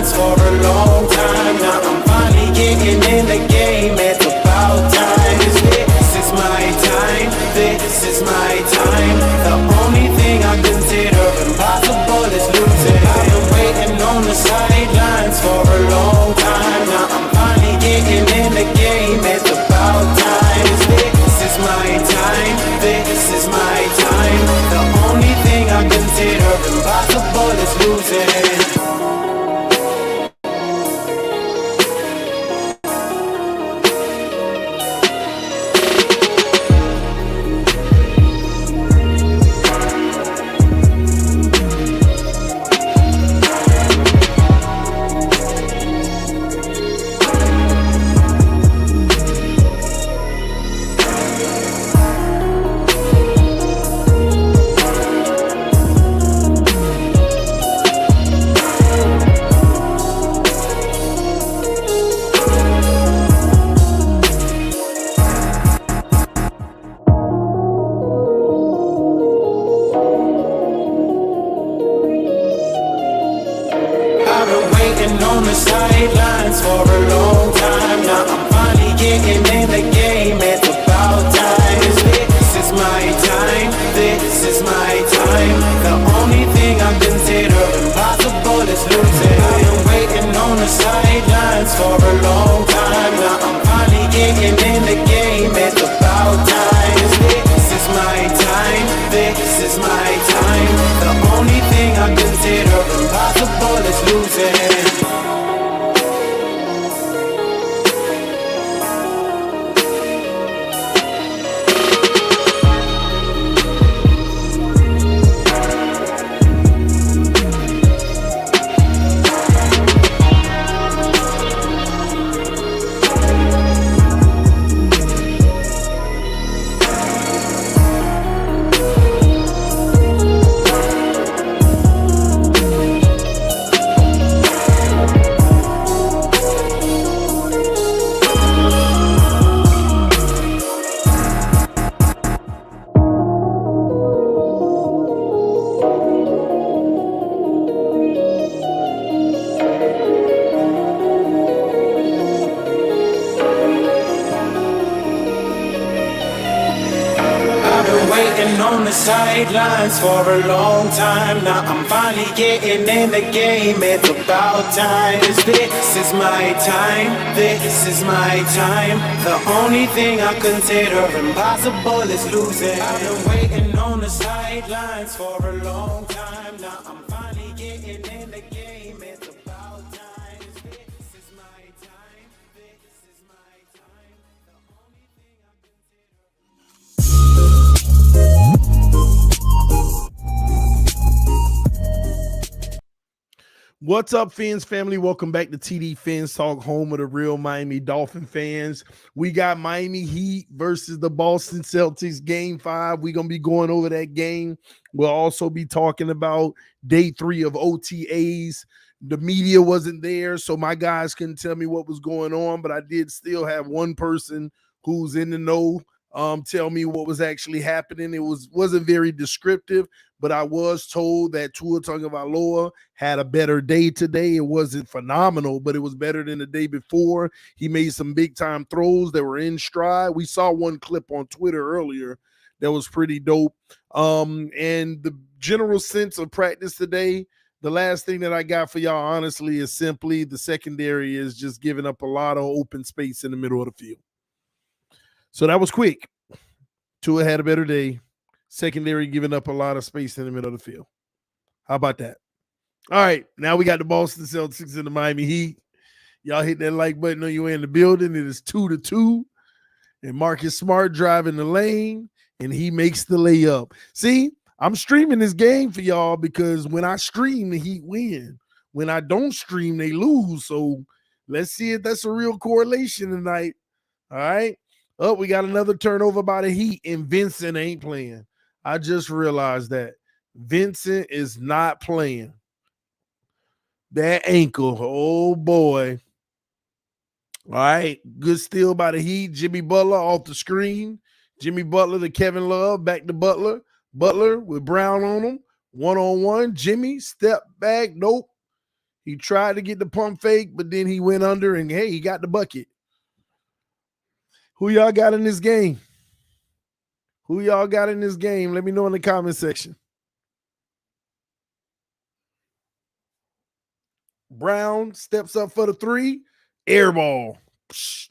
sidelines for a long time. Now I'm finally getting in the game. It's about time. This is my time. This is my time. The only thing I consider impossible is losing. I've been waiting on the sidelines for a long time. Now I'm finally getting in the game. It's about time. This is my time. This is my time. The only thing I consider impossible is losing. On the sidelines for a long time. Now I'm finally getting in the game. It's about time. This is my time. This is my time. The only thing I consider impossible is losing. I've been waiting on the sidelines for a long time. Now I'm finally getting in the game. It's about time. This is my time. This is my time. The only thing I consider impossible is losing. On the sidelines for a long time. Now I'm finally getting in the game. It's about time. This is my time. This is my time. The only thing I consider impossible is losing. I've been waiting on the sidelines for a long time. Now I'm finally getting in the game. It's about time. This is my time. This is my time. The only thing I What's up, Fins family? Welcome back to TDPHINSTALK, home of the real Miami Dolphin fans. We got Miami Heat versus the Boston Celtics, Game 5. We're going to be going over that game. We'll also be talking about day 3 of OTA'S. The media wasn't there, so my guys couldn't tell me what was going on, but I did still have one person who's in the know tell me what was actually happening. It wasn't very descriptive, but I was told that Tua Tagovailoa had a better day today. It wasn't phenomenal, but it was better than the day before. He made some big-time throws that were in stride. We saw one clip on Twitter earlier that was pretty dope. And the general sense of practice today, the last thing that I got for y'all, honestly, is simply the secondary is just giving up a lot of open space in the middle of the field. So that was quick. Tua had a better day. Secondary giving up a lot of space in the middle of the field. How about that? All right, now we got the Boston Celtics and the Miami Heat. Y'all hit that like button on your way in the building. It is 2-2. And Marcus Smart driving the lane, and he makes the layup. See, I'm streaming this game for y'all because when I stream, the Heat win. When I don't stream, they lose. So let's see if that's a real correlation tonight. All right. Oh, we got another turnover by the Heat, and Vincent ain't playing. I just realized that. Vincent is not playing. That ankle, oh boy. All right, good steal by the Heat. Jimmy Butler off the screen. Jimmy Butler to Kevin Love, back to Butler. Butler with Brown on him. One-on-one. Jimmy, step back. Nope. He tried to get the pump fake, but then he went under and, hey, he got the bucket. Who y'all got in this game? Who y'all got in this game? Let me know in the comment section. Brown steps up for the three. Air ball. Psh.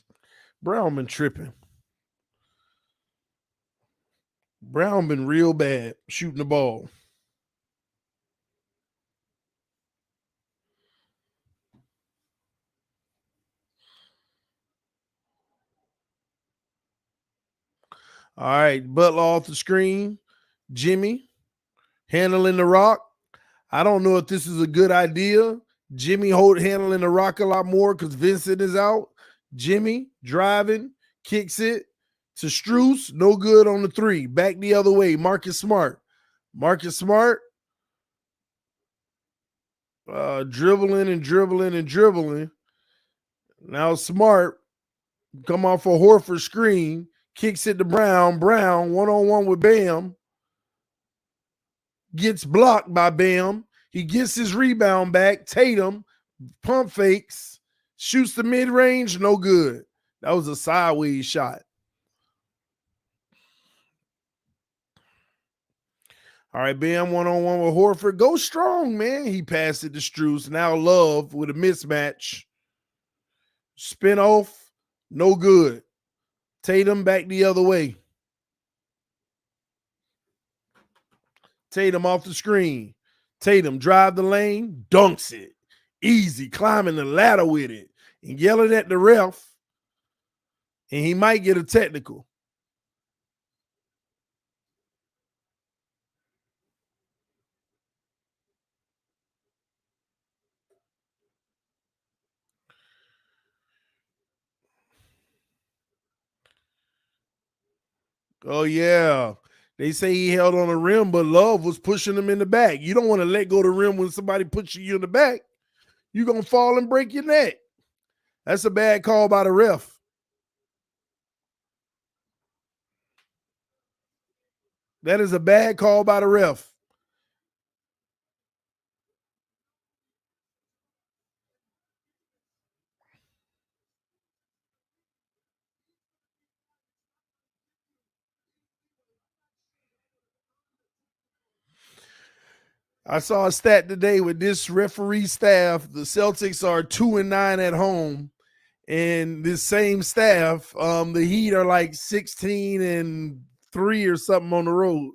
Brown been tripping. Brown been real bad shooting the ball. All right, Butler off the screen. Jimmy handling the rock. I don't know if this is a good idea. Jimmy handling the rock a lot more because Vincent is out. Jimmy driving, kicks it to Strus. No good on the three. Back the other way. Marcus Smart. Marcus Smart dribbling and dribbling and dribbling. Now Smart come off a Horford screen. Kicks it to Brown. Brown one-on-one with Bam. Gets blocked by Bam. He gets his rebound back. Tatum pump fakes. Shoots the mid-range. No good. That was a sideways shot. All right, Bam one-on-one with Horford. Go strong, man. He passed it to Strus. Now Love with a mismatch. Spin off. No good. Tatum back the other way. Tatum off the screen. Tatum drive the lane, dunks it. Easy, climbing the ladder with it and yelling at the ref. And he might get a technical. Oh, yeah. They say he held on the rim, but Love was pushing him in the back. You don't want to let go of the rim when somebody puts you in the back. You're going to fall and break your neck. That's a bad call by the ref. That is a bad call by the ref. I saw a stat today with this referee staff. The Celtics are 2-9 at home. And this same staff, the Heat are like 16-3 or something on the road.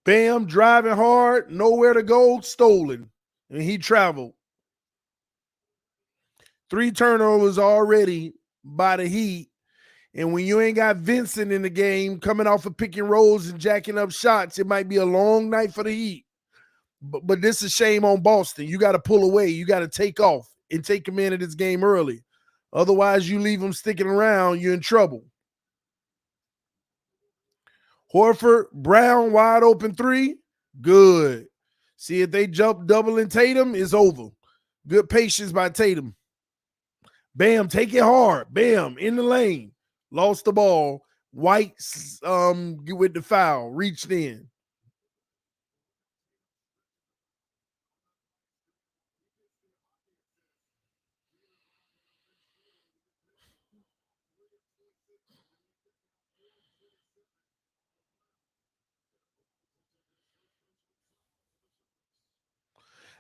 Bam, driving hard, nowhere to go, stolen. And he traveled. 3 turnovers already by the Heat. And when you ain't got Vincent in the game coming off of pick and rolls and jacking up shots, it might be a long night for the Heat. But this is shame on Boston. You got to pull away. You got to take off and take command of this game early. Otherwise, you leave them sticking around, you're in trouble. Horford, Brown, wide open 3. Good. See, if they jump doubling Tatum, it's over. Good patience by Tatum. Bam, take it hard. Bam, in the lane. Lost the ball. White with the foul. Reached in.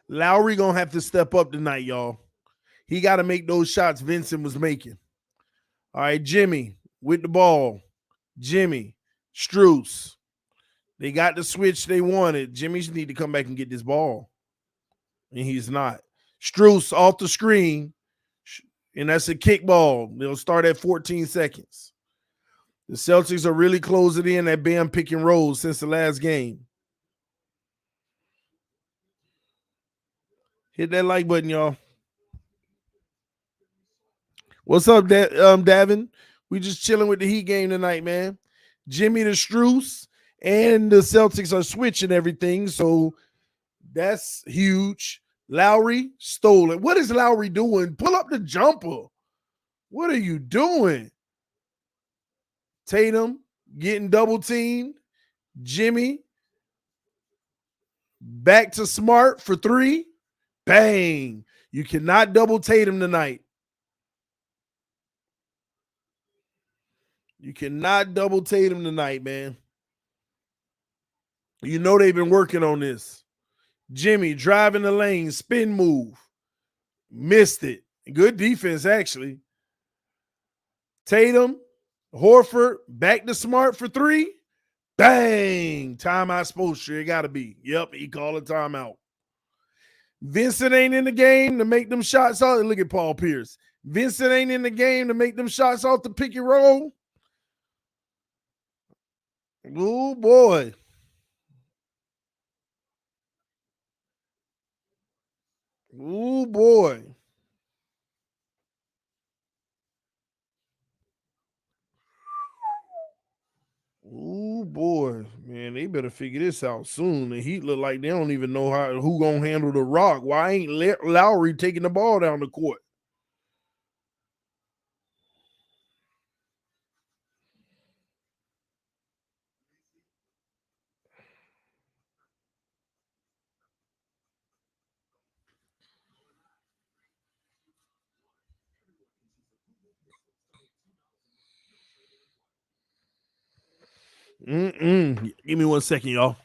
Lowry gonna have to step up tonight, y'all. He got to make those shots Vincent was making. All right, Jimmy with the ball. Jimmy, Strus. They got the switch they wanted. Jimmy's need to come back and get this ball. And he's not. Strus off the screen. And that's a kick ball. They'll start at 14 seconds. The Celtics are really closing in that Bam pick and roll since the last game. Hit that like button, y'all. What's up, Davin? We just chilling with the Heat game tonight, man. Jimmy the Strus and the Celtics are switching everything, so that's huge. Lowry stole it. What is Lowry doing? Pull up the jumper. What are you doing? Tatum getting double teamed. Jimmy Back to Smart for 3. Bang. You cannot double Tatum tonight. You cannot double Tatum tonight, man. You know they've been working on this. Jimmy driving the lane, spin move. Missed it. Good defense, actually. Tatum, Horford, back to Smart for 3. Bang. Timeout Spoelstra. It got to be. Yep, he called a timeout. Vincent ain't in the game to make them shots out. Look at Paul Pierce. Vincent ain't in the game to make them shots off the pick and roll. Oh, boy. Oh, boy. Oh, boy. Man, they better figure this out soon. The Heat look like they don't even know who going to handle the rock. Why ain't Lowry taking the ball down the court? Give me 1 second, y'all.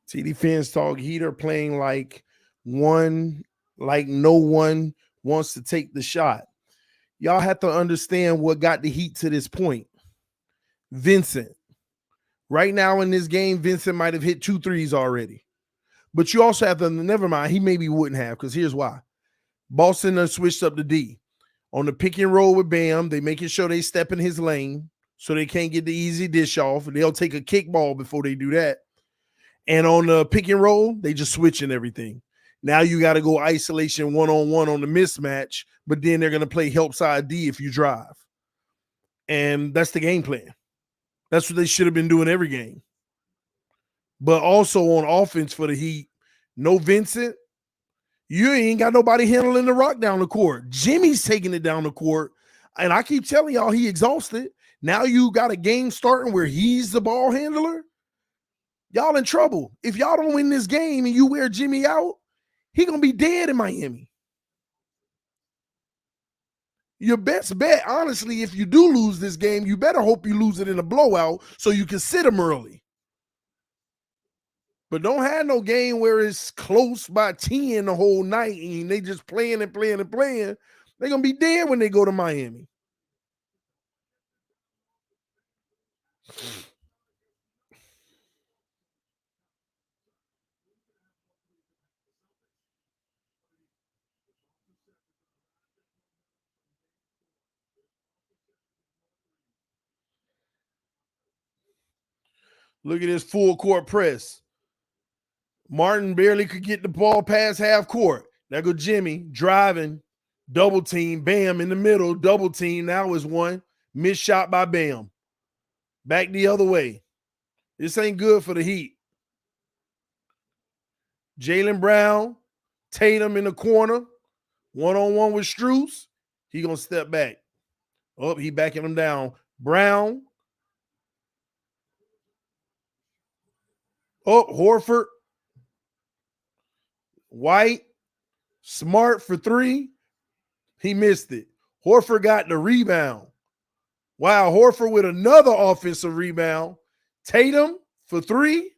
TDPHINSTALK Heat are playing like no one wants to take the shot. Y'all have to understand what got the Heat to this point. Vincent. Right now in this game, Vincent might have hit 2 threes already. But you also have to, never mind, he maybe wouldn't have, because here's why. Boston done switched up the D. On the pick and roll with Bam, they making sure they step in his lane so they can't get the easy dish off. They'll take a kickball before they do that. And on the pick and roll, they just switching everything. Now you got to go isolation one-on-one on the mismatch, but then they're going to play help side D if you drive. And that's the game plan. That's what they should have been doing every game. But also on offense for the Heat, no Vincent. You ain't got nobody handling the rock down the court. Jimmy's taking it down the court. And I keep telling y'all he exhausted. Now you got a game starting where he's the ball handler. Y'all in trouble. If y'all don't win this game and you wear Jimmy out, he going to be dead in Miami. Your best bet, honestly, if you do lose this game, you better hope you lose it in a blowout so you can sit him early. But don't have no game where it's close by 10 the whole night and they just playing and playing and playing. They're going to be dead when they go to Miami. Look at this full court press. Martin barely could get the ball past half court. There go Jimmy driving, double team, Bam in the middle, double team. Now is one. Missed shot by Bam. Back the other way. This ain't good for the Heat. Jaylen Brown, Tatum in the corner, one-on-one with Strus. He going to step back. Oh, he backing him down. Brown. Oh, Horford. White. Smart for 3. He missed it. Horford got the rebound. Wow, Horford with another offensive rebound. Tatum for three.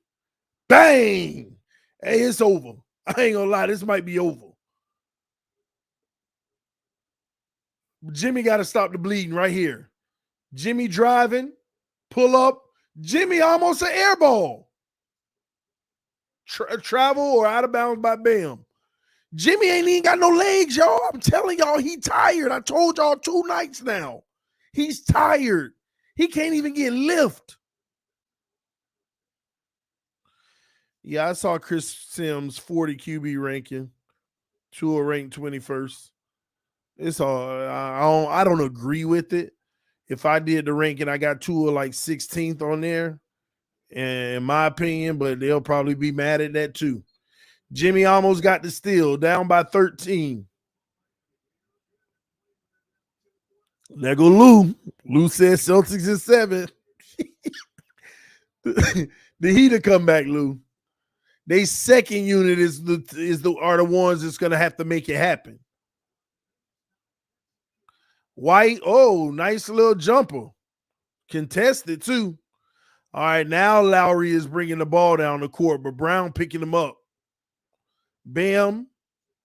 Bang! Hey, it's over. I ain't gonna lie, this might be over. Jimmy got to stop the bleeding right here. Jimmy driving, pull up. Jimmy almost an air ball. Travel or out of bounds by Bam. Jimmy ain't even got no legs, y'all. I'm telling y'all, he tired. I told y'all 2 nights now. He's tired. He can't even get lift. Yeah, I saw Chris Sims' 40 QB ranking. Tua ranked 21st. It's all I don't agree with it. If I did the ranking, I got Tua like 16th on there, in my opinion, but they'll probably be mad at that too. Jimmy almost got the steal, down by 13. There go Lou. Lou says Celtics is 7. The Heat to come back, Lou. They second unit are the ones that's gonna have to make it happen. White, oh, nice little jumper. Contested too. All right, now Lowry is bringing the ball down the court, but Brown picking him up. Bam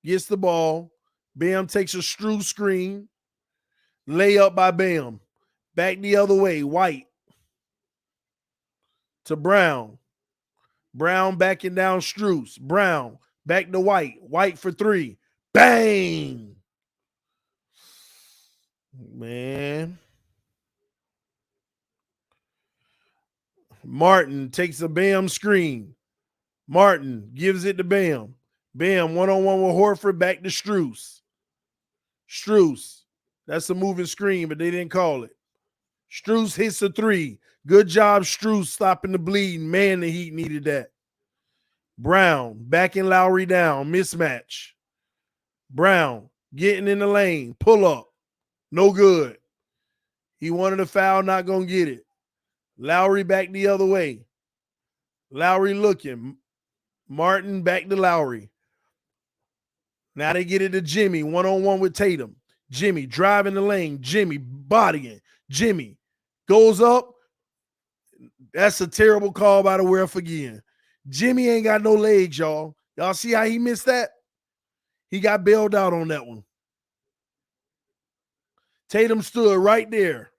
gets the ball. Bam takes a Strus screen. Layup by Bam. Back the other way. White to Brown. Brown backing down Strus. Brown back to White. White for 3. Bang! Man. Martin takes a Bam screen. Martin gives it to Bam. Bam, one-on-one with Horford, back to Strus. Strus. That's a moving screen, but they didn't call it. Strus hits a 3. Good job, Strus, stopping the bleeding. Man, the Heat needed that. Brown, backing Lowry down. Mismatch. Brown, getting in the lane. Pull up. No good. He wanted a foul, not going to get it. Lowry back the other way. Lowry looking. Martin back to Lowry. Now they get it to Jimmy, one-on-one with Tatum. Jimmy driving the lane. Jimmy bodying. Jimmy goes up. That's a terrible call by the ref again. Jimmy ain't got no legs, y'all. Y'all see how he missed that? He got bailed out on that one. Tatum stood right there.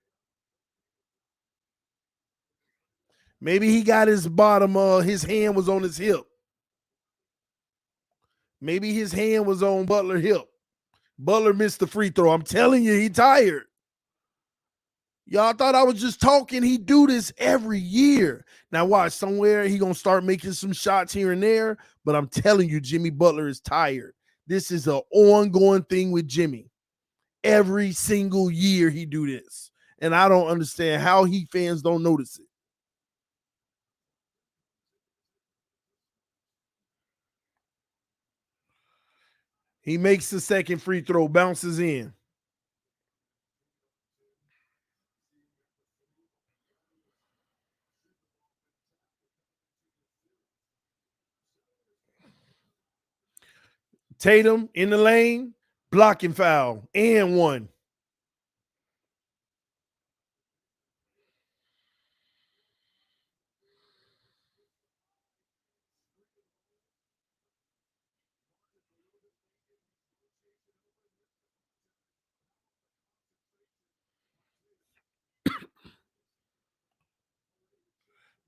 Maybe he got his bottom, his hand was on his hip. Maybe his hand was on Butler's hip. Butler missed the free throw. I'm telling you, he tired. Y'all thought I was just talking. He do this every year. Now watch, somewhere he going to start making some shots here and there, but I'm telling you, Jimmy Butler is tired. This is an ongoing thing with Jimmy. Every single year he do this. And I don't understand how Heat fans don't notice it. He makes the second free throw, bounces in. Tatum in the lane, blocking foul, and 1.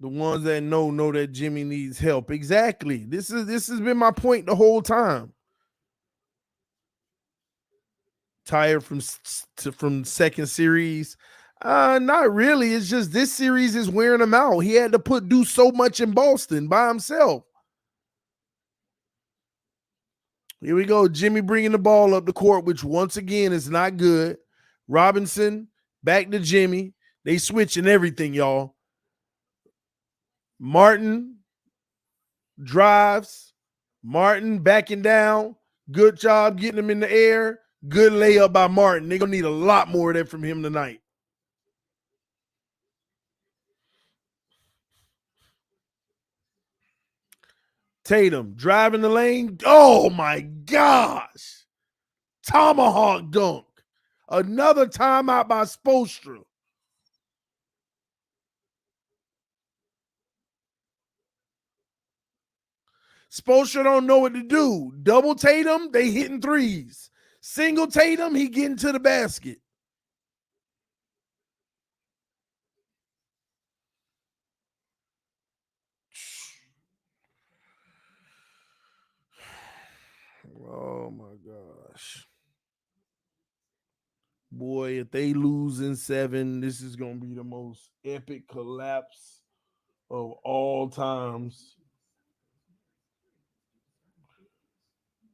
The ones that know that Jimmy needs help. Exactly. This has been my point the whole time. Tired from second series. Not really. It's just this series is wearing him out. He had to do so much in Boston by himself. Here we go. Jimmy bringing the ball up the court, which once again is not good. Robinson back to Jimmy. They switching everything, y'all. Martin drives. Martin backing down. Good job getting him in the air. Good layup by Martin. They're going to need a lot more of that from him tonight. Tatum driving the lane. Oh, my gosh. Tomahawk dunk. Another timeout by Spoelstra. Spoelstra don't know what to do. Double Tatum, they hitting threes. Single Tatum, he getting to the basket. Oh my gosh. Boy, if they lose in 7, this is going to be the most epic collapse of all times.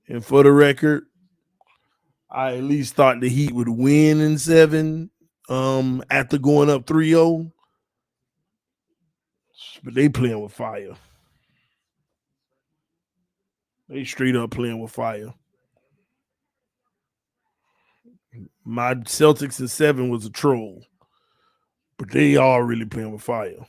And for the record, I at least thought the Heat would win in 7 after going up 3-0. But they playing with fire. They straight up playing with fire. My Celtics in 7 was a troll. But they are really playing with fire.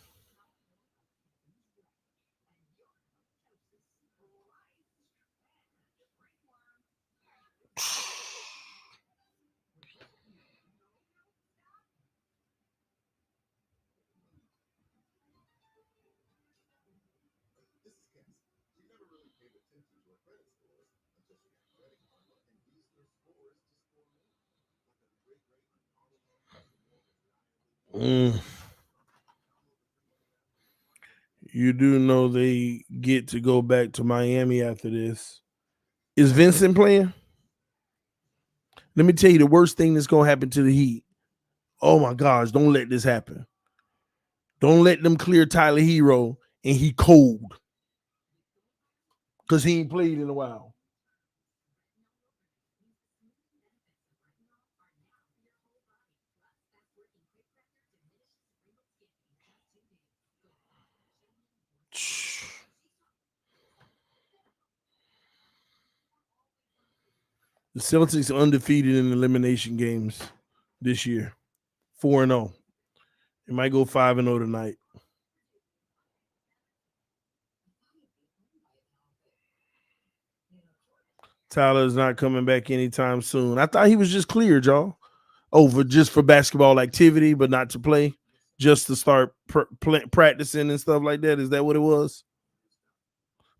You do know they get to go back to Miami after this. Is Vincent playing? Let me tell you the worst thing that's going to happen to the Heat. Oh my gosh, don't let this happen. Don't let them clear Tyler Hero and he cold. Because he ain't played in a while. The Celtics are undefeated in elimination games this year. 4-0. It might go 5-0 tonight. Tyler is not coming back anytime soon. I thought he was just cleared, y'all. Over just for basketball activity, but not to play, just to start practicing and stuff like that. Is that what it was?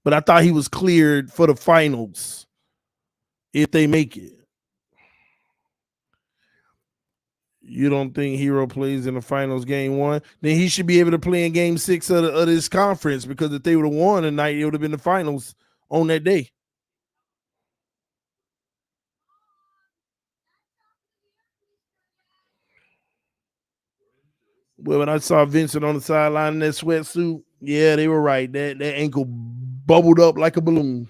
But I thought he was cleared for the finals if they make it. You don't think Hero plays in the finals game 1? Then he should be able to play in game 6 of this conference, because if they would have won tonight, it would have been the finals on that day. Well, when I saw Vincent on the sideline in that sweatsuit, yeah, they were right. That ankle bubbled up like a balloon.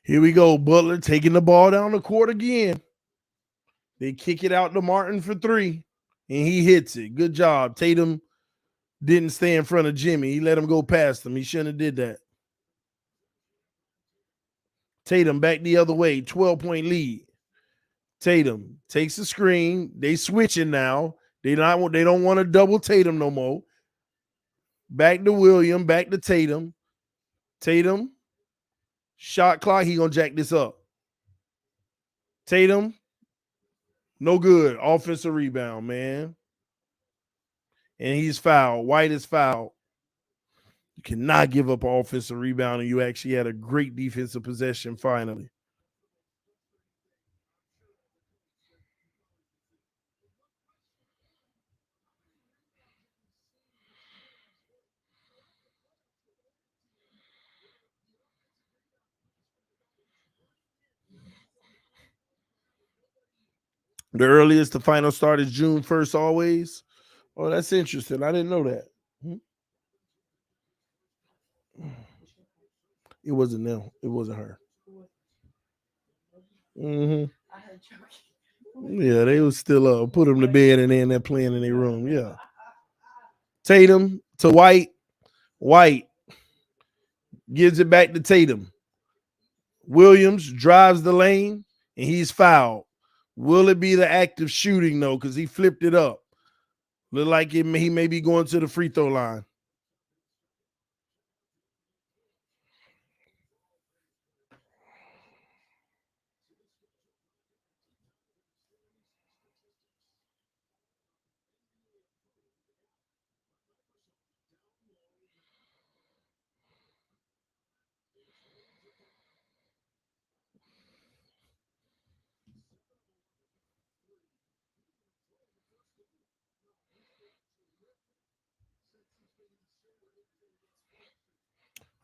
Here we go. Butler taking the ball down the court again. They kick it out to Martin for 3, and he hits it. Good job. Tatum didn't stay in front of Jimmy. He let him go past him. He shouldn't have did that. Tatum back the other way. 12-point lead. Tatum takes the screen. They switching now. They don't want to double Tatum no more. Back to William. Back to Tatum. Tatum. Shot clock. He gonna jack this up. Tatum. No good. Offensive rebound, man. And he's fouled. White is fouled. You cannot give up an offensive rebound, and you actually had a great defensive possession finally. The earliest the final start is June 1st always. Oh, that's interesting. I didn't know that. It wasn't them. It wasn't her. Mm-hmm. Yeah, they was still put them to bed and then they're playing in their room. Yeah. Tatum to White. White gives it back to Tatum. Williams drives the lane and he's fouled. Will it be the act of shooting though? Because he flipped it up. Look like he may be going to the free throw line.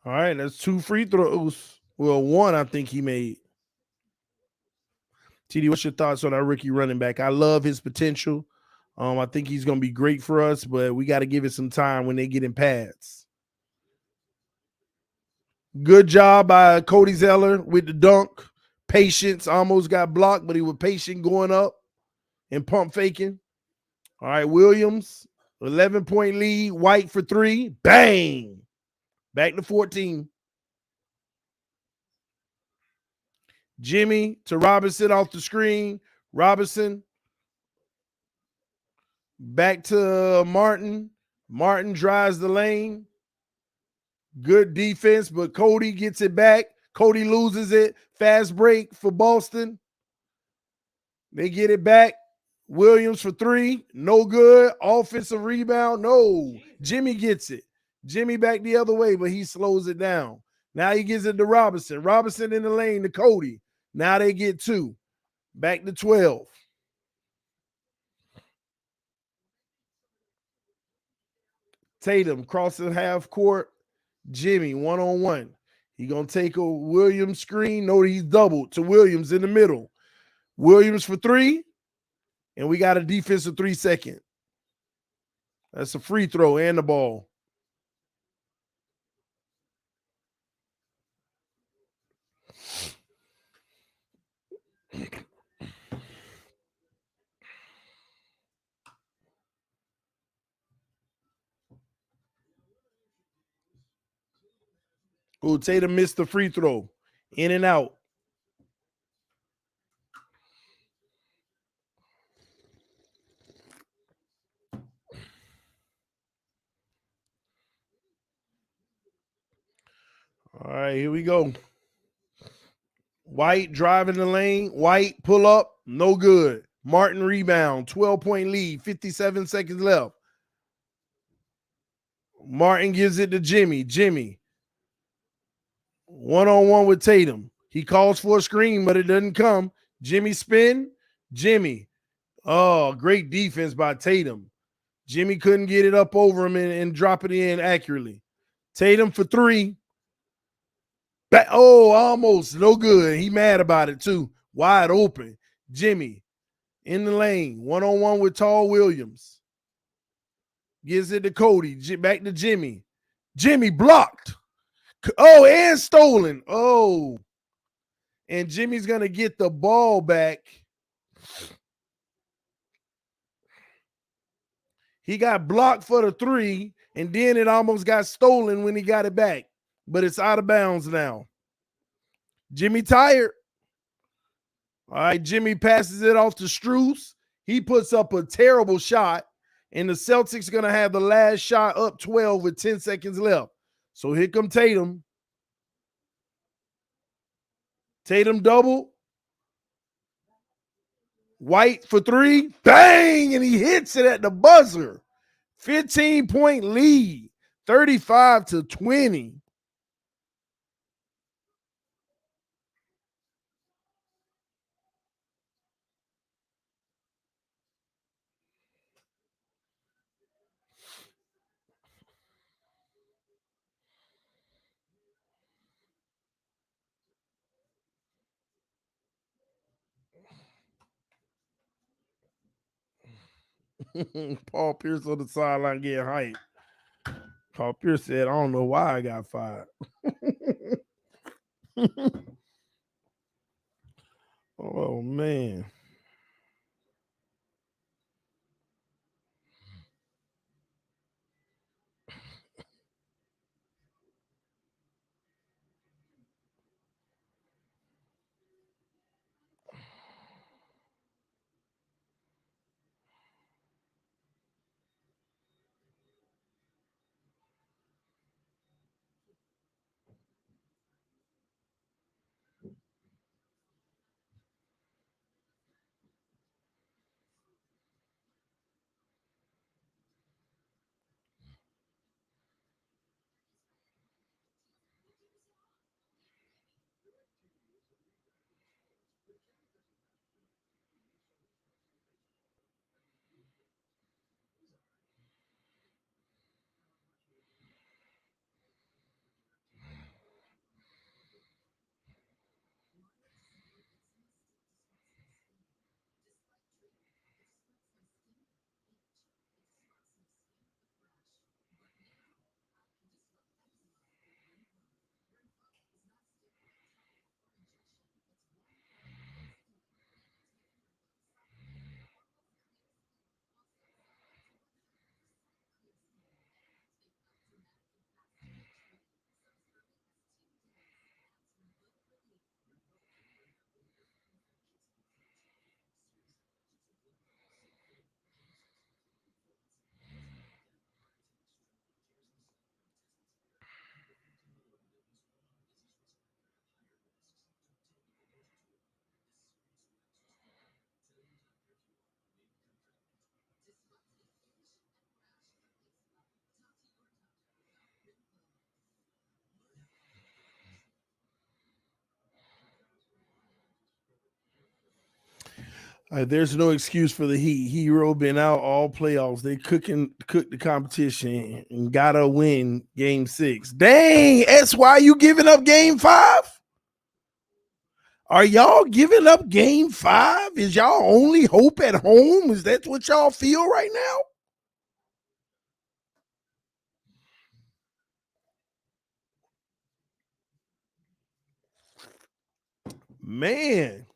All right, that's 2 free throws. Well, one I think he made. TD, what's your thoughts on our rookie running back? I love his potential. I think he's going to be great for us, but we got to give it some time when they get in pads. Good job by Cody Zeller with the dunk. Patience, almost got blocked, but he was patient going up and pump faking. All right, Williams, 11-point lead. White for 3. Bang. Back to 14. Jimmy to Robinson off the screen. Robinson back to Martin. Martin drives the lane. Good defense, but Cody gets it back. Cody loses it. Fast break for Boston. They get it back. Williams for 3. No good. Offensive rebound. No. Jimmy gets it. Jimmy back the other way, but he slows it down. Now he gives it to Robinson. Robinson in the lane to Cody. Now they get 2. Back to 12. Tatum crossing half court. Jimmy one-on-one. He going to take a Williams screen. No, he's doubled to Williams in the middle. Williams for 3. And we got a defensive 3-second. That's a free throw and the ball. Oh, Tatum missed the free throw. In and out. All right, here we go. White driving the lane. White pull up. No good. Martin rebound. 12-point lead. 57 seconds left. Martin gives it to Jimmy. Jimmy. One-on-one with Tatum. He calls for a screen, but it doesn't come. Jimmy spin. Jimmy. Oh, great defense by Tatum. Jimmy couldn't get it up over him and drop it in accurately. Tatum for 3. Almost. No good. He mad about it too. Wide open. Jimmy in the lane. One-on-one with Tall Williams. Gives it to Cody. Back to Jimmy. Jimmy blocked. Oh, and stolen. Oh. And Jimmy's going to get the ball back. He got blocked for the 3, and then it almost got stolen when he got it back. But it's out of bounds now. Jimmy tired. All right, Jimmy passes it off to Strus. He puts up a terrible shot, and the Celtics going to have the last shot up 12 with 10 seconds left. So here come Tatum. Tatum double. White for 3. Bang! And he hits it at the buzzer. 15-point lead. 35-20. Paul Pierce on the sideline getting hyped. Paul Pierce said, I don't know why I got fired. Oh man. There's no excuse for the Heat. Hero been out all playoffs. They cooked the competition and gotta win game 6. Dang, that's why you giving up game 5? Are y'all giving up game 5? Is y'all only hope at home? Is that what y'all feel right now? Man.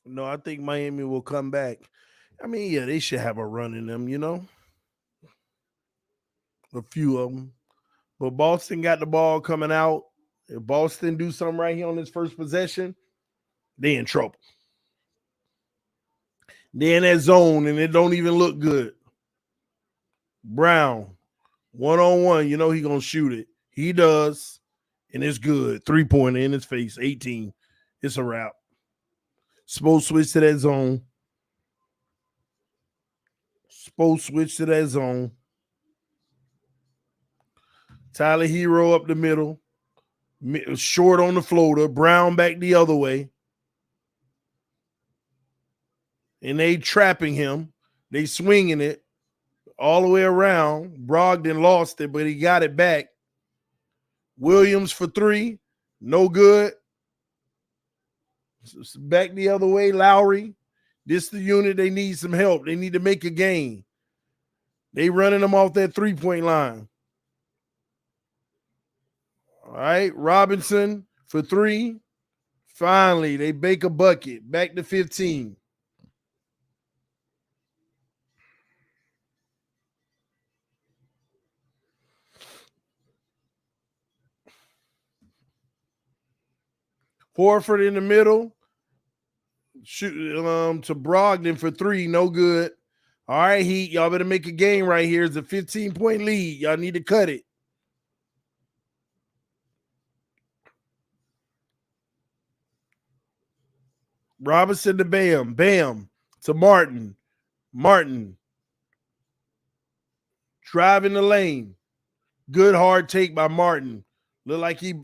No, I think Miami will come back. I mean, yeah, they should have a run in them, a few of them. But Boston got the ball coming out. If Boston do something right here on this first possession, they in trouble. They in that zone and it don't even look good. Brown, 1-on-1, he gonna shoot it. He does, and it's good. 3-pointer in his face, 18. It's a wrap. Supposed switch to that zone. Supposed switch to that zone. Tyler Hero up the middle. Short on the floater. Brown back the other way. And they trapping him. They swinging it all the way around. Brogdon lost it, but he got it back. Williams for 3. No good. Back the other way. Lowry. This the unit. They need some help. They need to make a game. They running them off that 3-point line. All right. Robinson for 3. Finally, they bake a bucket. Back to 15. Horford in the middle. Shoot to Brogdon for 3. No good. All right, Heat. Y'all better make a game right here. It's a 15-point lead. Y'all need to cut it. Robinson to Bam. Bam to Martin. Martin driving the lane. Good hard take by Martin. Look like he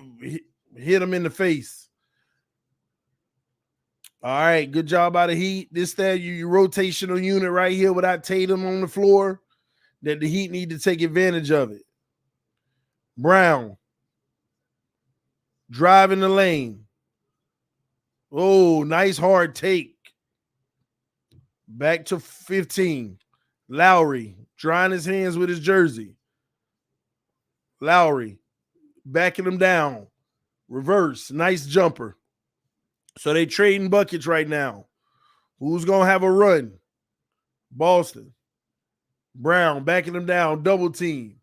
hit him in the face. All right, good job by the Heat. This that your rotational unit right here without Tatum on the floor. That the Heat need to take advantage of it. Brown driving the lane. Oh, nice hard take. Back to 15. Lowry drying his hands with his jersey. Lowry backing him down. Reverse. Nice jumper. So they trading buckets right now. Who's going to have a run? Boston. Brown backing him down. Double team.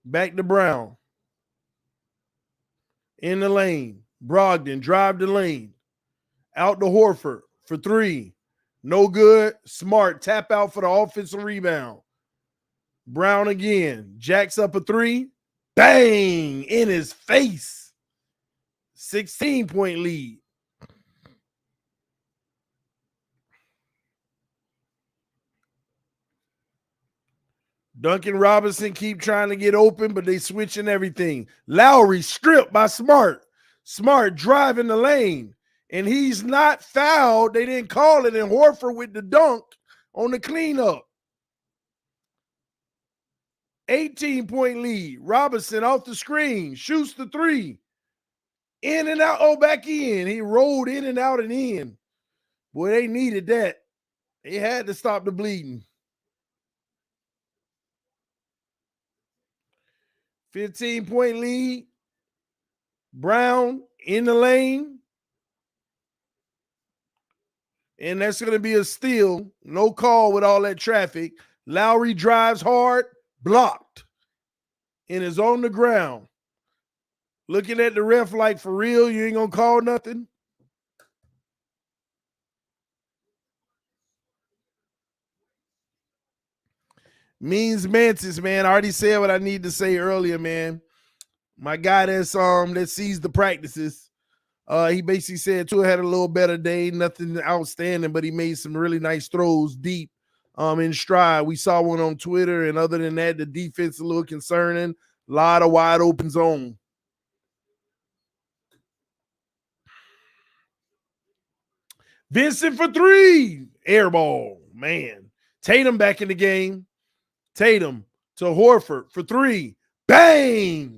Back to Brown. In the lane. Brogdon drive the lane. Out to Horford for 3. No good. Smart tap out for the offensive rebound. Brown again. Jacks up a 3. Bang! In his face. 16-point lead. Duncan Robinson keep trying to get open, but they switching everything. Lowry stripped by Smart. Smart driving the lane. And he's not fouled. They didn't call it. And Horford with the dunk on the cleanup. 18-point lead. Robinson off the screen. Shoots the 3. In and out. Oh, back in. He rolled in and out and in. Boy, they needed that. They had to stop the bleeding. 15-point lead. Brown in the lane. And that's going to be a steal. No call with all that traffic. Lowry drives hard, blocked, and is on the ground. Looking at the ref like, for real, you ain't going to call nothing? Means Mantis, man. I already said what I need to say earlier, man. My guy that sees the practices. He basically said Tua had a little better day, nothing outstanding, but he made some really nice throws deep in stride. We saw one on Twitter, and other than that, the defense a little concerning. A lot of wide open zone. Vincent for 3. Air ball, man. Tatum back in the game. Tatum to Horford for 3. Bang!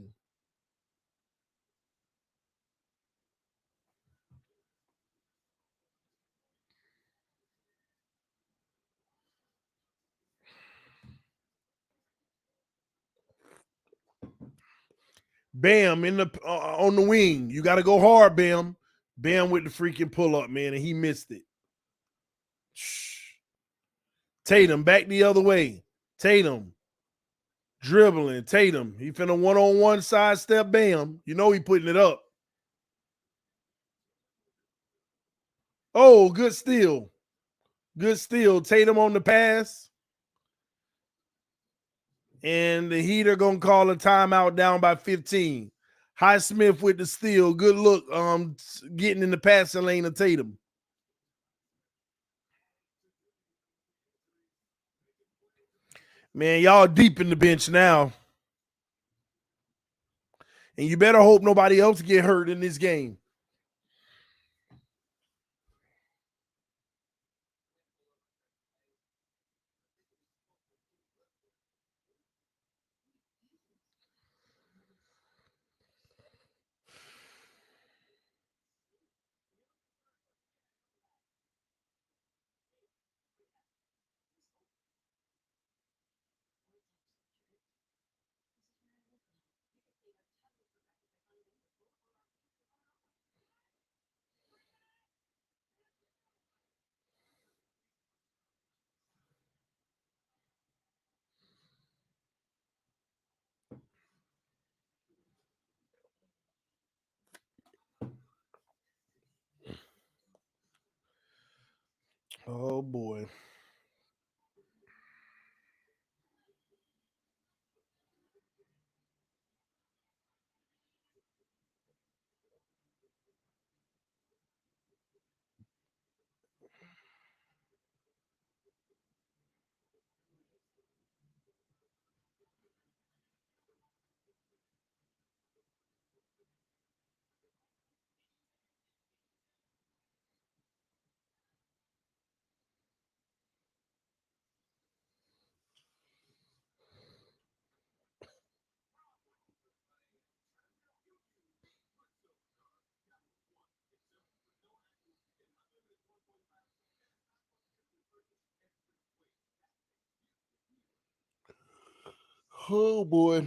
Bam in the on the wing. You got to go hard, Bam. Bam with the freaking pull up, man, and he missed it. Shh. Tatum back the other way. Tatum dribbling. Tatum. He finna one-on-one sidestep. Bam. You know he putting it up. Oh, good steal. Good steal. Tatum on the pass. And the Heat are going to call a timeout down by 15. Highsmith with the steal. Good look getting in the passing lane of Tatum. Man, y'all deep in the bench now. And you better hope nobody else get hurt in this game. Oh, boy. Oh boy.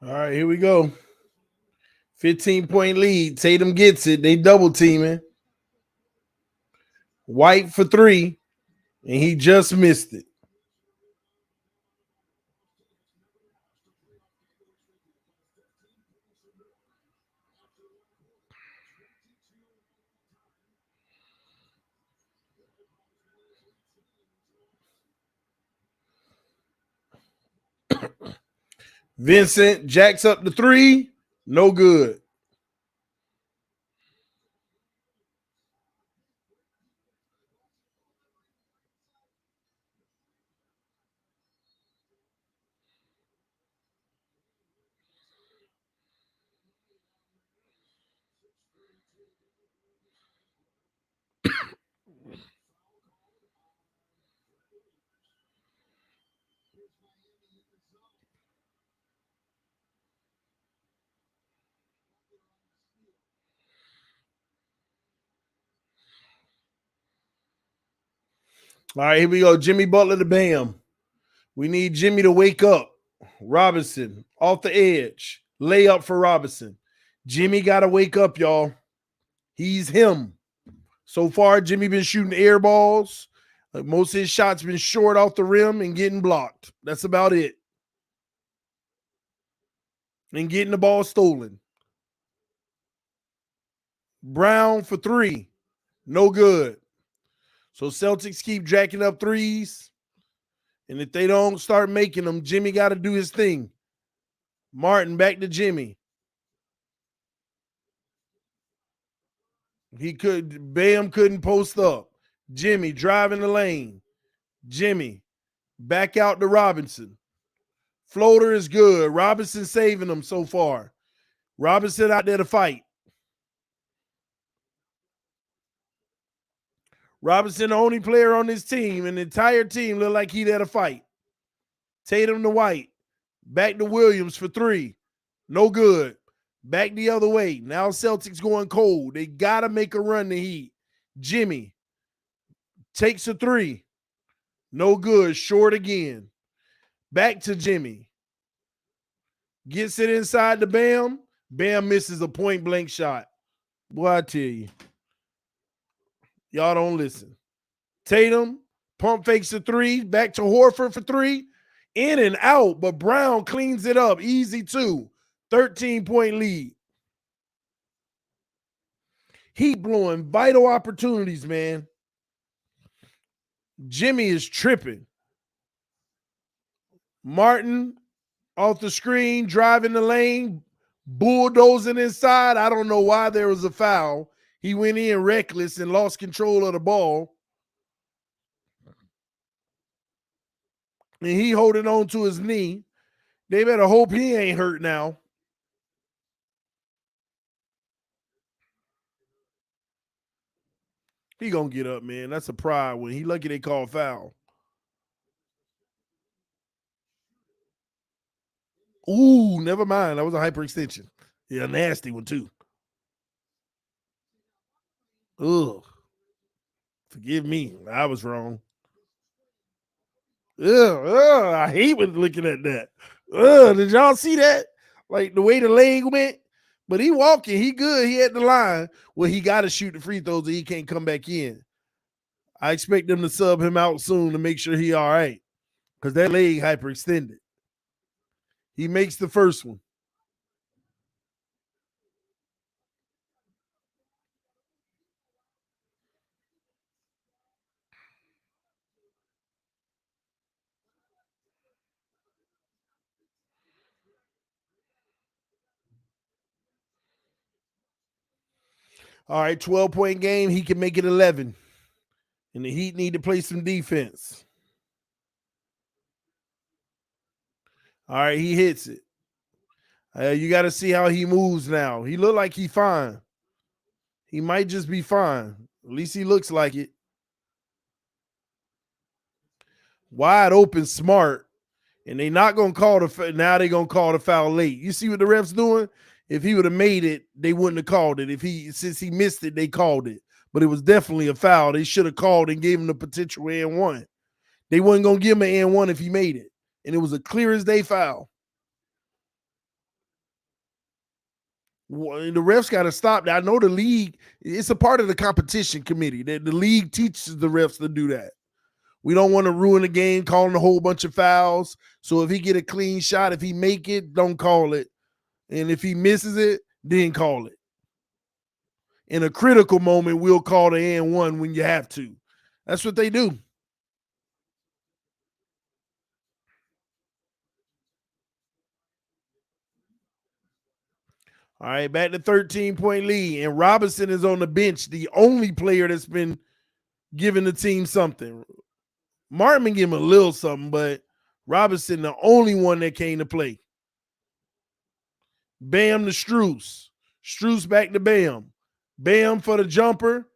All right, here we go. 15-point lead. Tatum gets it. They double teaming. White for three, and he just missed it. Vincent jacks up the three. No good. All right, here we go. Jimmy Butler to Bam. We need Jimmy to wake up. Robinson off the edge. Layup for Robinson. Jimmy got to wake up, y'all. He's him. So far, Jimmy been shooting air balls. Most of his shots been short off the rim and getting blocked. That's about it. And getting the ball stolen. Brown for three. No good. So Celtics keep jacking up threes. And if they don't start making them, Jimmy got to do his thing. Martin back to Jimmy. Bam couldn't post up. Jimmy driving the lane. Jimmy back out to Robinson. Floater is good. Robinson saving them so far. Robinson out there to fight. Robinson, the only player on this team, and the entire team look like he there to fight. Tatum to White. Back to Williams for three. No good. Back the other way. Now Celtics going cold. They got to make a run to Heat. Jimmy takes a three. No good. Short again. Back to Jimmy. Gets it inside the Bam. Bam misses a point blank shot. Boy, I tell you. Y'all don't listen. Tatum pump fakes a three. Back to Horford for three. In and out, but Brown cleans it up. Easy two. 13-point lead. Heat blowing vital opportunities, man. Jimmy is tripping. Martin off the screen, driving the lane, bulldozing inside. I don't know why there was a foul. He went in reckless and lost control of the ball. and he holding on to his knee. They better hope he ain't hurt now. He gonna get up, man. That's a pride when he lucky they call foul. Ooh, never mind. That was a hyperextension. Yeah, nasty one too. Ugh. Forgive me. I was wrong. Ugh, I hate when looking at that. Did y'all see that? Like the way the leg went? But he walking. He good. He at the line. Well, he got to shoot the free throws or he can't come back in. I expect them to sub him out soon to make sure he all right. Because that leg hyperextended. He makes the first one. All right, 12-point game. He can make it 11. And the Heat need to play some defense. All right, he hits it. You got to see how he moves now. He look like he fine. He might just be fine. At least he looks like it. Wide open, smart. And they not going to call the now they going to call the foul late. You see what the refs doing? If he would have made it, they wouldn't have called it. Since he missed it, they called it. But it was definitely a foul. They should have called and gave him the potential and one. They wasn't going to give him an and one if he made it. And it was a clear as day foul. The refs got to stop that. I know the league, it's a part of the competition committee. The league teaches the refs to do that. We don't want to ruin the game calling a whole bunch of fouls. So if he get a clean shot, if he make it, don't call it. And if he misses it, then call it. In a critical moment, we'll call the and one when you have to. That's what they do. All right, back to 13-point lead. And Robinson is on the bench, the only player that's been giving the team something. Martin been giving him a little something, but Robinson, the only one that came to play. Bam to Struce. Struce back to Bam. Bam for the jumper.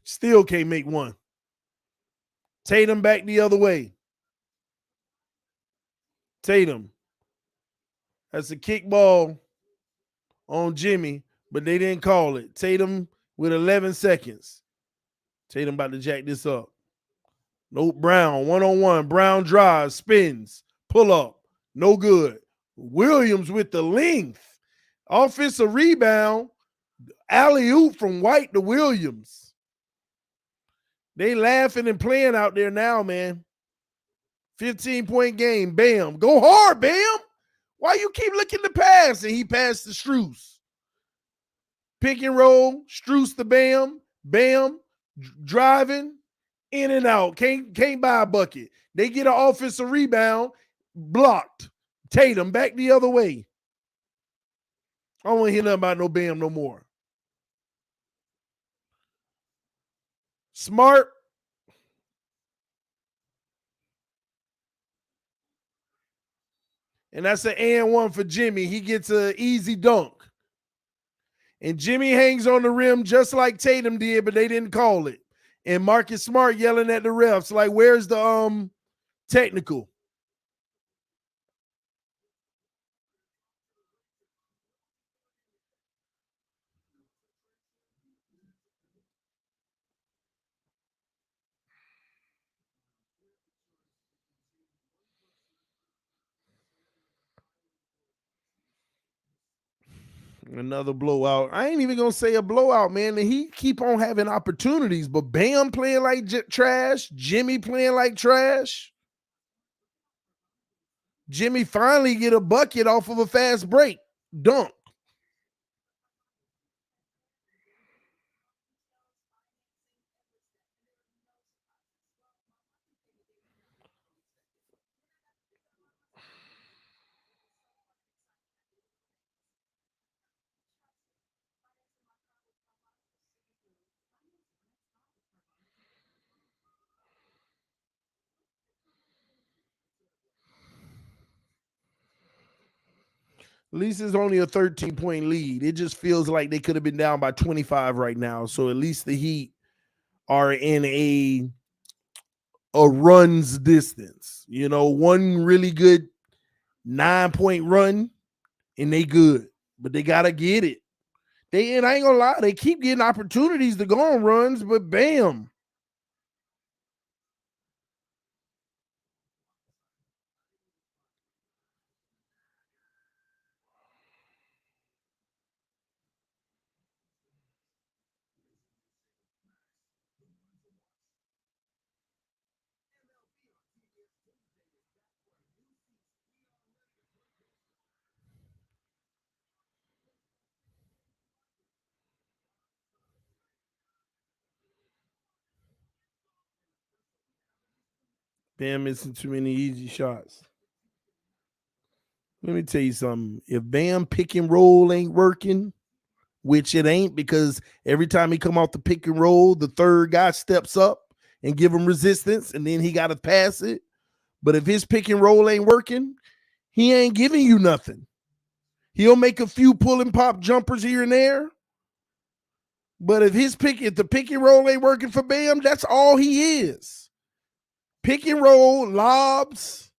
Still can't make one. Tatum back the other way. Tatum. That's a kickball on Jimmy, but they didn't call it. Tatum with 11 seconds. Tatum about to jack this up. Nope, Brown, one-on-one. Brown drives, spins, pull up. No good. Williams with the length. Offensive rebound. Alley-oop from White to Williams. They laughing and playing out there now, man. 15-point game. Bam. Go hard, Bam. Why you keep looking to pass? And he passed to Struce. Pick and roll. Struce to Bam. Bam. Driving. In and out. Can't buy a bucket. They get an offensive rebound. Blocked. Tatum back the other way. I don't want to hear nothing about no Bam no more. Smart. And that's an and one for Jimmy. He gets an easy dunk. And Jimmy hangs on the rim just like Tatum did, but they didn't call it. And Marcus Smart yelling at the refs like, where's the technical? Another blowout. I ain't even gonna say a blowout, man. The Heat keep on having opportunities, but Bam playing like trash, Jimmy playing like trash. Jimmy finally get a bucket off of a fast break dunk. At least it's only a 13-point lead. It just feels like they could have been down by 25 right now. So at least the Heat are in a runs distance. You know, one really good 9-point run and they good. But they gotta get it. And I ain't gonna lie, they keep getting opportunities to go on runs, but bam. Bam missing too many easy shots. Let me tell you something. If Bam pick and roll ain't working, which it ain't, because every time he come off the pick and roll, the third guy steps up and give him resistance, and then he got to pass it. But if his pick and roll ain't working, he ain't giving you nothing. He'll make a few pull and pop jumpers here and there. But if the pick and roll ain't working for Bam, that's all he is. Pick and roll, lobs.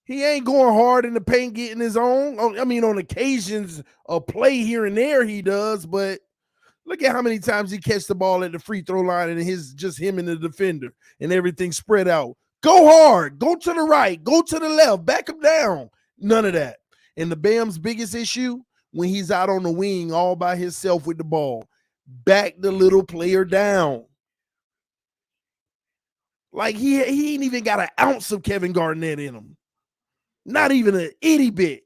He ain't going hard in the paint getting his own. I mean, on occasions, a play here and there he does, but look at how many times he catch the ball at the free throw line and just him and the defender and everything spread out. Go hard, go to the right, go to the left, back him down. None of that. And the Bam's biggest issue, when he's out on the wing all by himself with the ball, back the little player down. Like he ain't even got an ounce of Kevin Garnett in him. Not even an itty bit.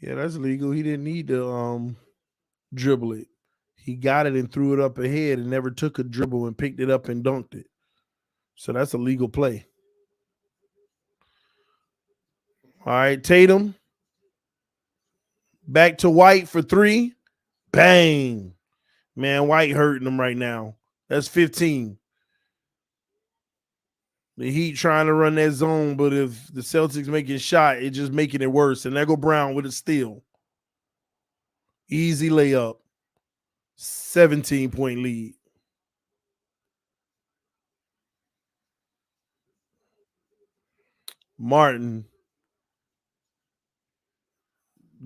Yeah, that's legal. He didn't need to dribble it. He got it and threw it up ahead and never took a dribble and picked it up and dunked it. So that's a legal play. All right, Tatum back to White for three. Bang. Man, White hurting him right now. That's 15. The Heat trying to run that zone, but if the Celtics make a shot, it's just making it worse. And there go Brown with a steal. Easy layup. 17-point lead. Martin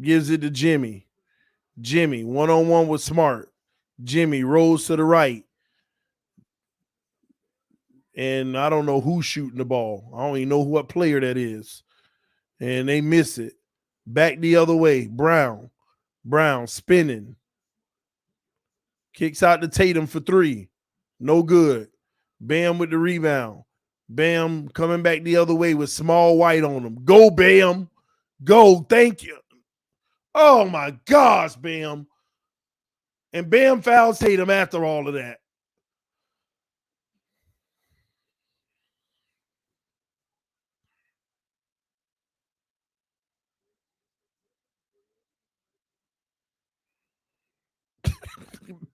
gives it to Jimmy. Jimmy, one-on-one with Smart. Jimmy rolls to the right. And I don't know who's shooting the ball. I don't even know what player that is. And they miss it. Back the other way. Brown. Brown spinning. Kicks out to Tatum for three. No good. Bam with the rebound. Bam coming back the other way with small White on him. Go, Bam. Go. Thank you. Oh, my gosh, Bam. And Bam fouls Tatum after all of that.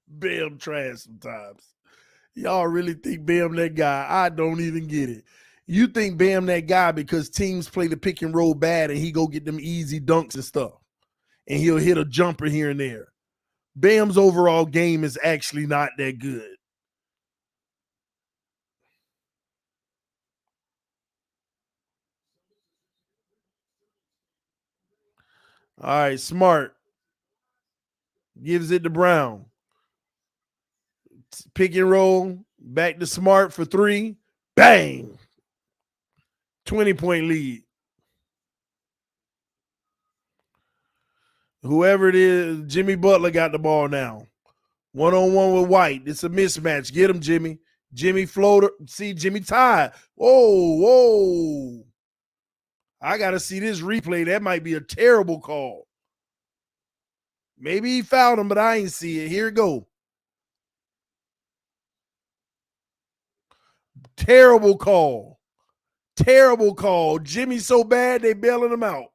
Bam trash sometimes. Y'all really think Bam that guy? I don't even get it. You think Bam that guy because teams play the pick and roll bad and he go get them easy dunks and stuff. And he'll hit a jumper here and there. Bam's overall game is actually not that good. All right, Smart gives it to Brown. Pick and roll, back to Smart for three. Bang. 20-point lead. Whoever it is, Jimmy Butler got the ball now. 1-on-1 with White. It's a mismatch. Get him, Jimmy. Jimmy floater. See, Jimmy tied. Whoa. I got to see this replay. That might be a terrible call. Maybe he fouled him, but I ain't see it. Here it go. Terrible call. Jimmy's so bad, they bailing him out.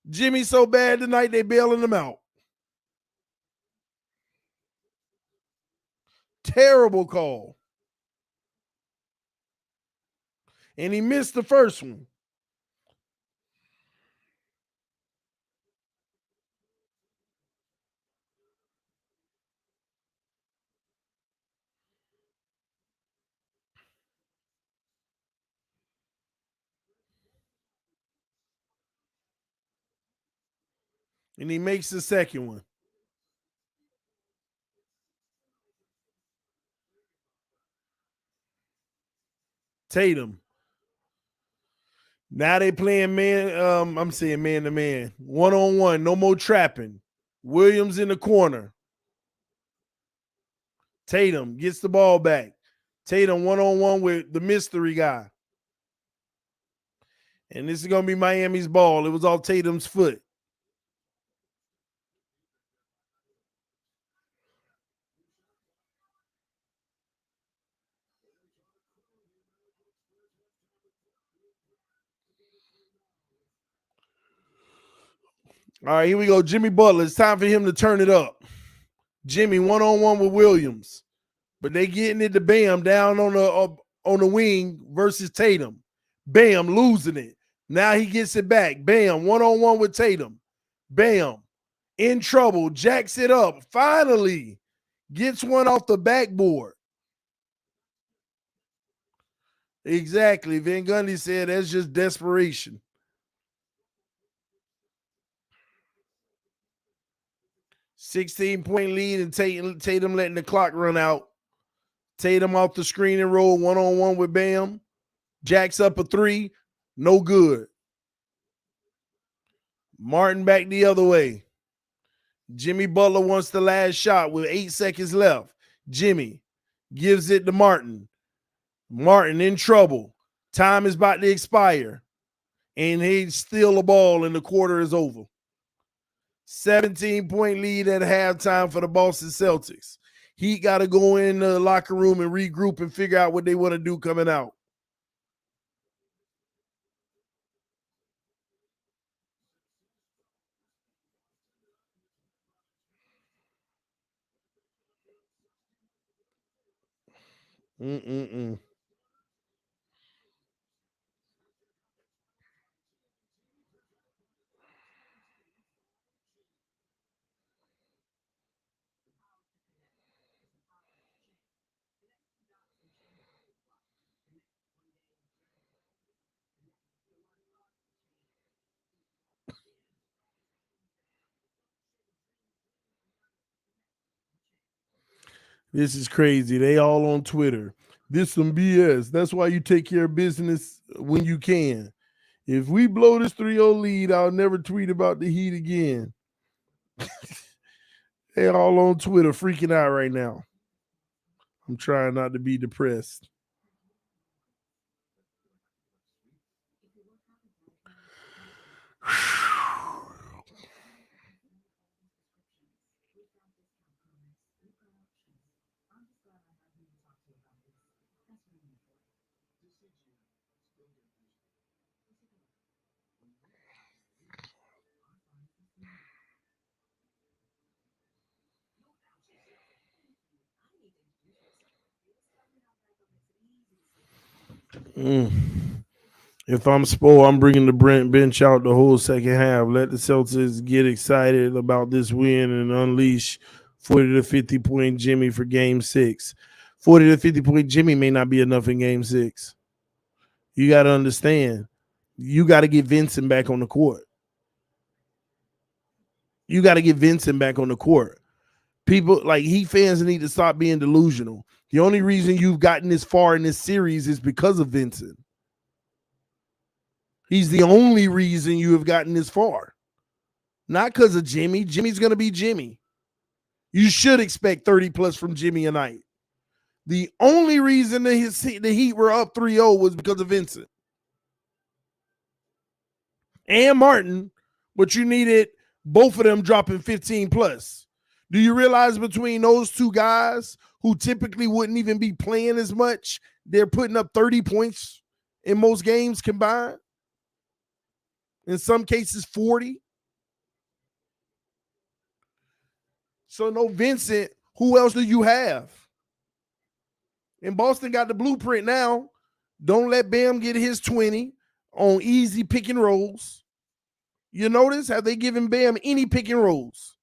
Jimmy's so bad tonight, they bailing him out. Terrible call. And he missed the first one. And he makes the second one. Tatum. Now they playing man. I'm saying man to man. 1-on-1. No more trapping. Williams in the corner. Tatum gets the ball back. Tatum 1-on-1 with the mystery guy. And this is going to be Miami's ball. It was off Tatum's foot. All right, here we go. Jimmy Butler. It's time for him to turn it up. Jimmy 1-on-1 with Williams. But they getting it to Bam down on the wing versus Tatum. Bam losing it. Now he gets it back. Bam 1-on-1 with Tatum. Bam in trouble. Jacks it up. Finally gets one off the backboard. Exactly. Van Gundy said that's just desperation. 16-point lead and Tatum letting the clock run out. Tatum off the screen and roll 1-on-1 with Bam. Jacks up a three. No good. Martin back the other way. Jimmy Butler wants the last shot with 8 seconds left. Jimmy gives it to Martin. Martin in trouble. Time is about to expire. And he steal a ball and the quarter is over. 17-point lead at halftime for the Boston Celtics. He got to go in the locker room and regroup and figure out what they want to do coming out. This is crazy. They all on Twitter. This some BS. That's why you take care of business when you can. If we blow this 3-0 lead, I'll never tweet about the Heat again. They all on Twitter freaking out right now. I'm trying not to be depressed. If I'm Spo, I'm bringing the bench out the whole second half. Let the Celtics get excited about this win and unleash 40 to 50 point Jimmy for game 6. 40 to 50 point Jimmy may not be enough in game 6. You got to understand. You got to get Vincent back on the court. People like Heat fans need to stop being delusional. The only reason you've gotten this far in this series is because of Vincent. He's the only reason you have gotten this far. Not because of Jimmy. Jimmy's going to be Jimmy. You should expect 30 plus from Jimmy a night. The only reason that the Heat were up 3-0 was because of Vincent and Martin, but you needed both of them dropping 15 plus. Do you realize between those two guys who typically wouldn't even be playing as much, they're putting up 30 points in most games combined? In some cases, 40. So no Vincent. Who else do you have? And Boston got the blueprint now. Don't let Bam get his 20 on easy pick and rolls. You notice, have they given Bam any pick and rolls?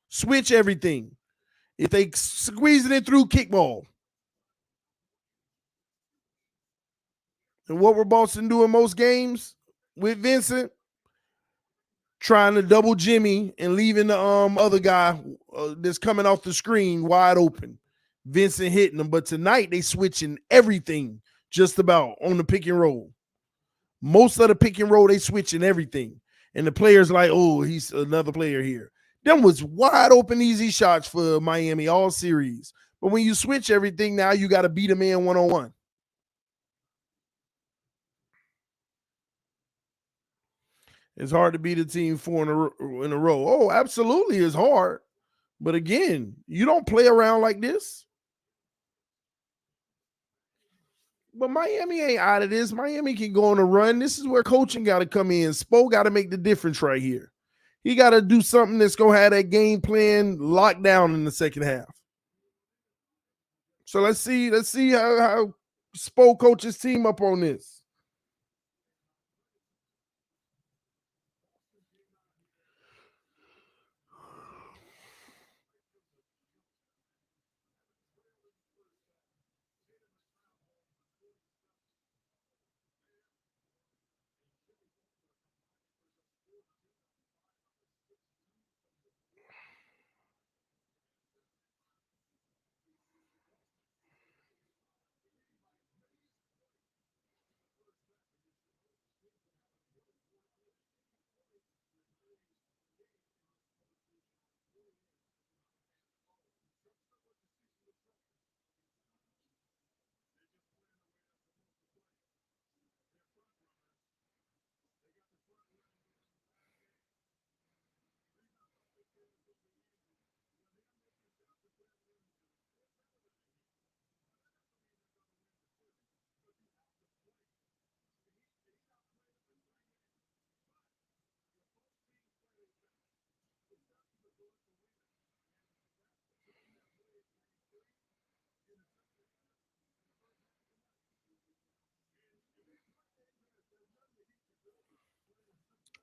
Switch everything. If they squeezing it through, kickball. And what were Boston doing most games with Vincent? Trying to double Jimmy and leaving the other guy that's coming off the screen wide open. Vincent hitting them. But tonight they switching everything just about on the pick and roll. Most of the pick and roll, they switching everything. And the players like, oh, he's another player here. Them was wide open, easy shots for Miami all series. But when you switch everything, now you got to beat a man one-on-one. It's hard to beat a team four in a row. Oh, absolutely, it's hard. But again, you don't play around like this. But Miami ain't out of this. Miami can go on a run. This is where coaching got to come in. Spo got to make the difference right here. He got to do something that's going to have that game plan locked down in the second half. So let's see how Spo coaches team up on this.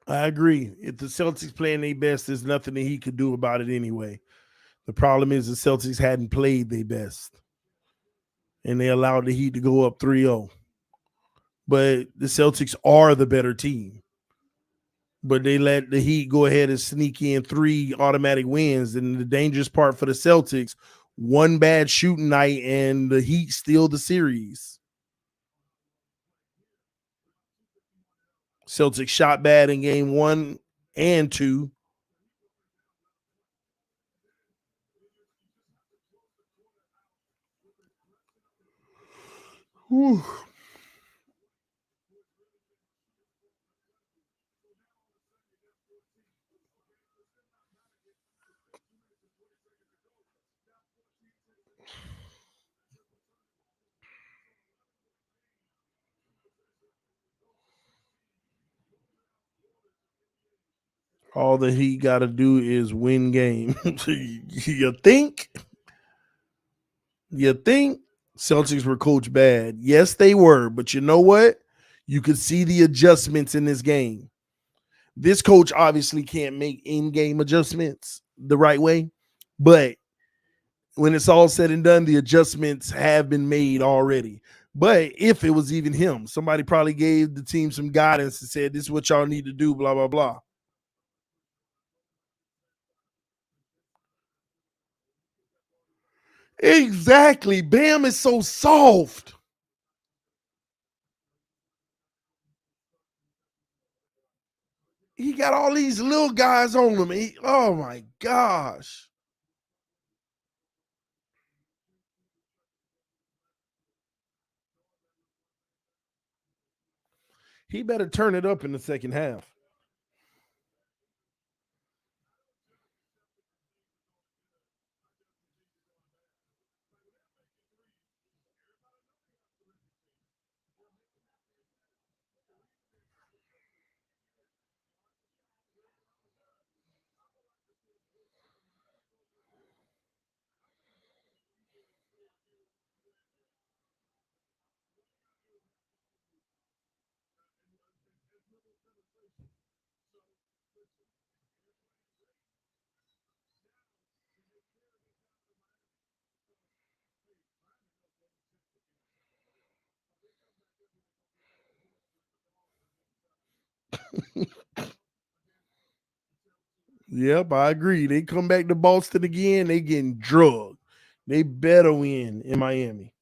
I agree. If the Celtics playing their best, there's nothing that he could do about it anyway. The problem is the Celtics hadn't played their best. And they allowed the Heat to go up 3-0. But the Celtics are the better team. But they let the Heat go ahead and sneak in 3 automatic wins. And the dangerous part for the Celtics, one bad shooting night and the Heat steal the series. Celtics shot bad in game 1 and 2. Whew. All the Heat got to do is win game. You think? You think Celtics were coached bad? Yes, they were. But you know what? You could see the adjustments in this game. This coach obviously can't make in-game adjustments the right way, but when it's all said and done, the adjustments have been made already. But if it was even him, somebody probably gave the team some guidance and said, this is what y'all need to do, blah, blah, blah. Exactly. Bam is so soft. he got all these little guys on him. Oh my gosh. He better turn it up in the second half. Yep, I agree. They come back to Boston again, they getting drugged. They better win in Miami.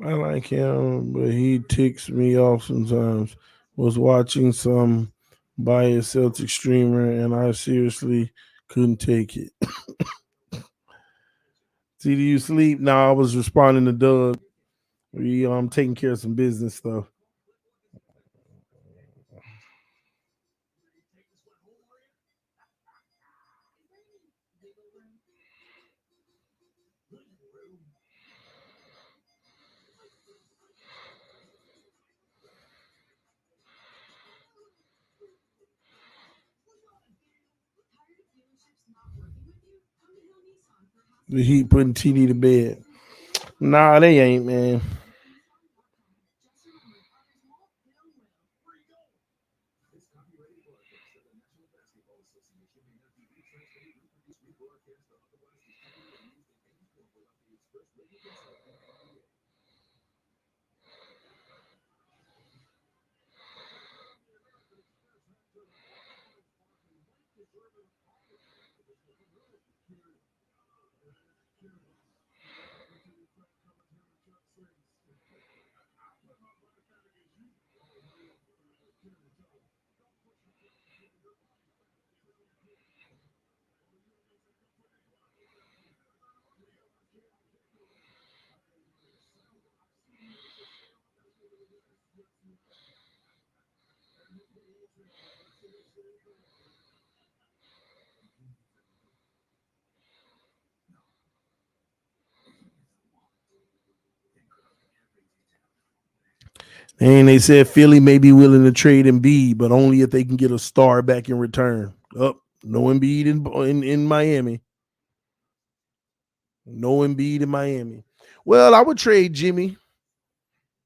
I like him, but he ticks me off sometimes. Was watching some by a Celtic streamer, and I seriously couldn't take it. See, do you sleep? Now I was responding to Doug. I'm taking care of some business stuff. The Heat putting TD to bed. Nah, they ain't, man. And they said Philly may be willing to trade Embiid, but only if they can get a star back in return. No Embiid in Miami. No Embiid in Miami. Well, I would trade Jimmy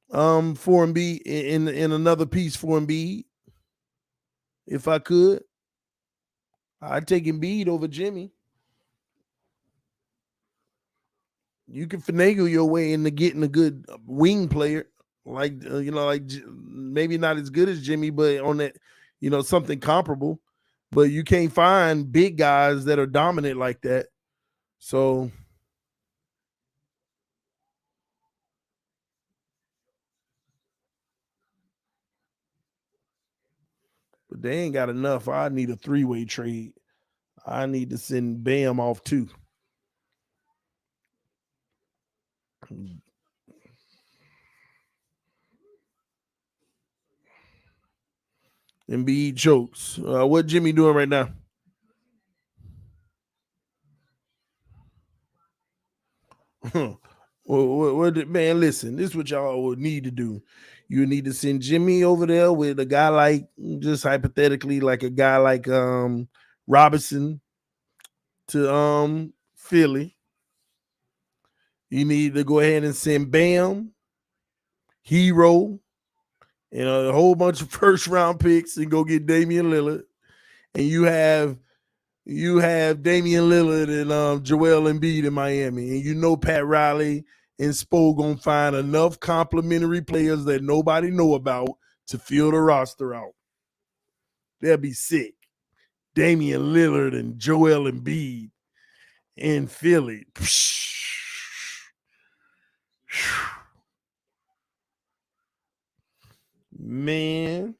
for Embiid in another piece for Embiid if I could. I'd take Embiid over Jimmy. You can finagle your way into getting a good wing player, like maybe not as good as Jimmy, but on that, something comparable. But you can't find big guys that are dominant like that. So, but they ain't got enough. I need a three-way trade. I need to send Bam off too. Embiid chokes. What Jimmy doing right now? Man, listen, this is what y'all would need to do. You need to send Jimmy over there with a guy like, just hypothetically, like a guy like Robinson to Philly. You need to go ahead and send Bam, Hero, and a whole bunch of first round picks and go get Damian Lillard. And you have Damian Lillard and Joel Embiid in Miami. And you know Pat Riley and Spo gonna find enough complimentary players that nobody know about to fill the roster out. They'll be sick. Damian Lillard and Joel Embiid in Philly. Man.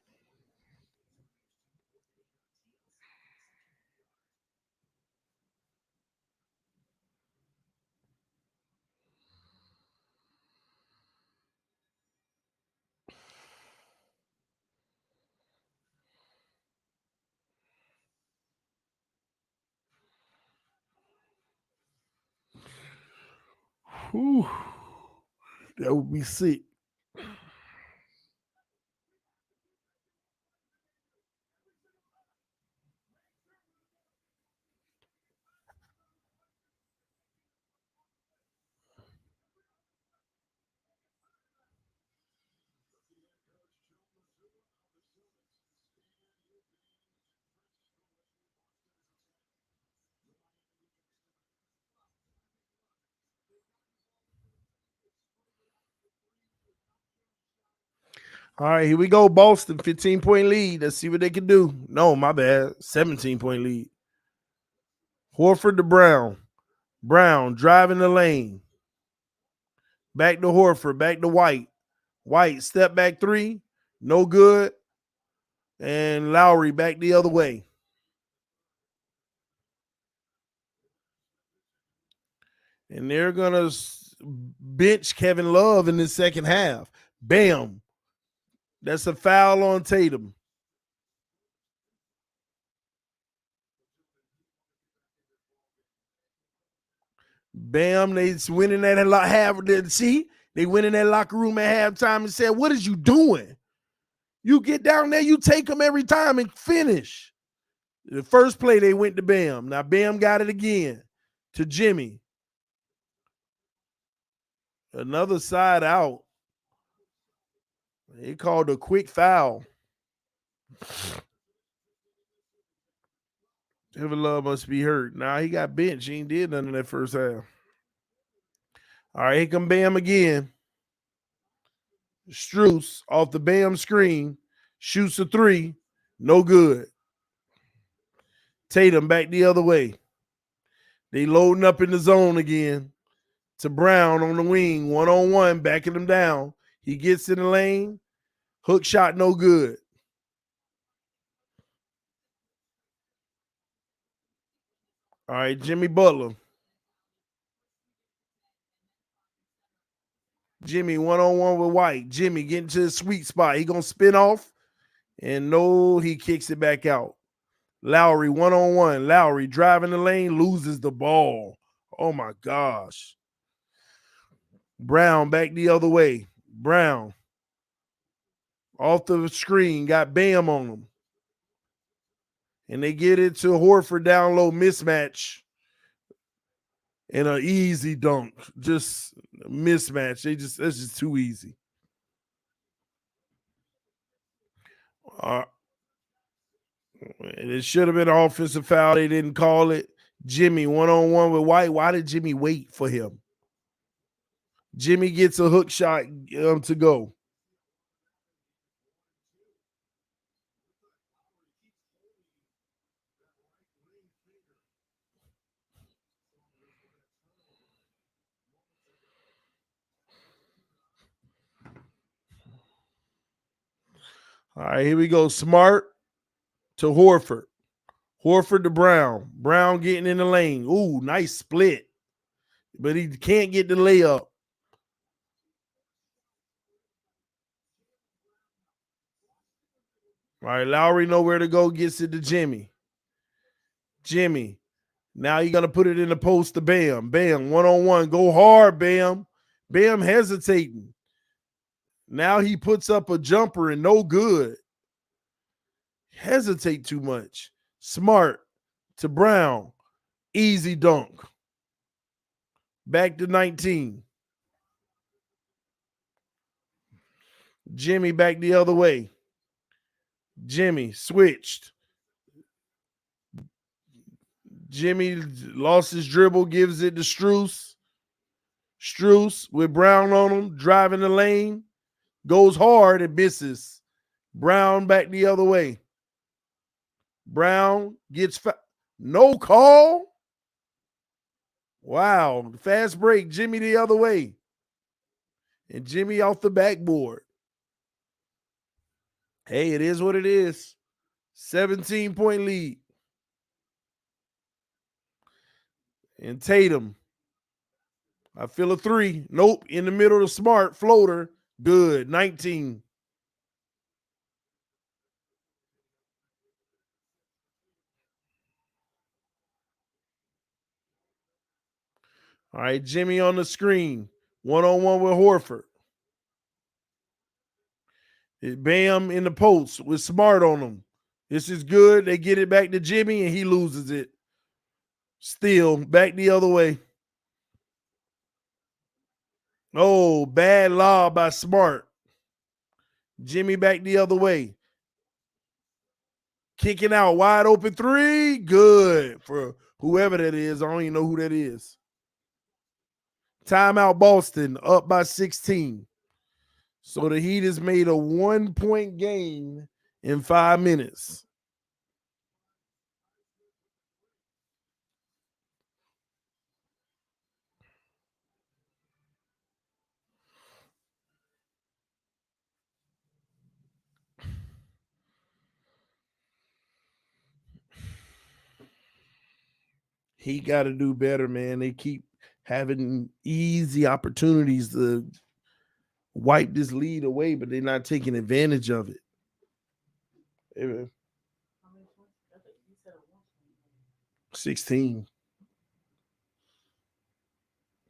Whew. That would be sick. All right, here we go. Boston, 15-point lead. Let's see what they can do. No, my bad. 17-point lead. Horford to Brown. Brown driving the lane. Back to Horford. Back to White. White, step back three. No good. And Lowry back the other way. And they're going to bench Kevin Love in the second half. Bam. That's a foul on Tatum. Bam, they winning that half. See, they went in that locker room at halftime and said, "What is you doing? You get down there, you take them every time and finish." The first play they went to Bam. Now Bam got it again to Jimmy. Another side out. They called a quick foul. Kevin Love must be hurt. Nah, he got benched. He ain't did nothing in that first half. All right, here come Bam again. Strus off the Bam screen. Shoots a three. No good. Tatum back the other way. They loading up in the zone again. To Brown on the wing. 1-on-1. Backing him down. He gets in the lane. Hook shot no good. All right, Jimmy Butler. Jimmy 1-on-1 with White. Jimmy getting to the sweet spot. He going to spin off. And no, he kicks it back out. Lowry 1-on-1. Lowry driving the lane, loses the ball. Oh my gosh. Brown back the other way. Brown off the screen, got Bam on him. And they get it to Horford down low, mismatch. And an easy dunk. Just mismatch. That's just too easy. It should have been an offensive foul. They didn't call it. Jimmy 1-on-1 with White. Why did Jimmy wait for him? Jimmy gets a hook shot to go. All right, here we go. Smart to Horford. Horford to Brown. Brown getting in the lane. Ooh, nice split. But he can't get the layup. All right, Lowry know where to go, gets it to Jimmy. Jimmy. Now you're going to put it in the post to Bam. Bam, 1-on-1. Go hard, Bam. Bam hesitating. Now he puts up a jumper and no good. Hesitate too much. Smart to Brown. Easy dunk. Back to 19. Jimmy back the other way. Jimmy switched. Jimmy lost his dribble, gives it to Strus. Strus with Brown on him, driving the lane. Goes hard and misses. Brown back the other way. Brown gets no call. Wow. Fast break. Jimmy the other way. And Jimmy off the backboard. Hey, it is what it is. 17-point lead. And Tatum. I feel a three. Nope. In the middle of Smart. Floater. Good. 19. All right, Jimmy on the screen. 1-on-1 with Horford. Bam in the post with Smart on him. This is good. They get it back to Jimmy, and he loses it. Still, back the other way. Oh, bad lob by Smart. Jimmy back the other way. Kicking out, wide open three. Good for whoever that is. I don't even know who that is. Timeout Boston, up by 16. So the Heat has made a 1-point gain in 5 minutes. He got to do better, man. They keep having easy opportunities to wipe this lead away, but they're not taking advantage of it. Amen. 16.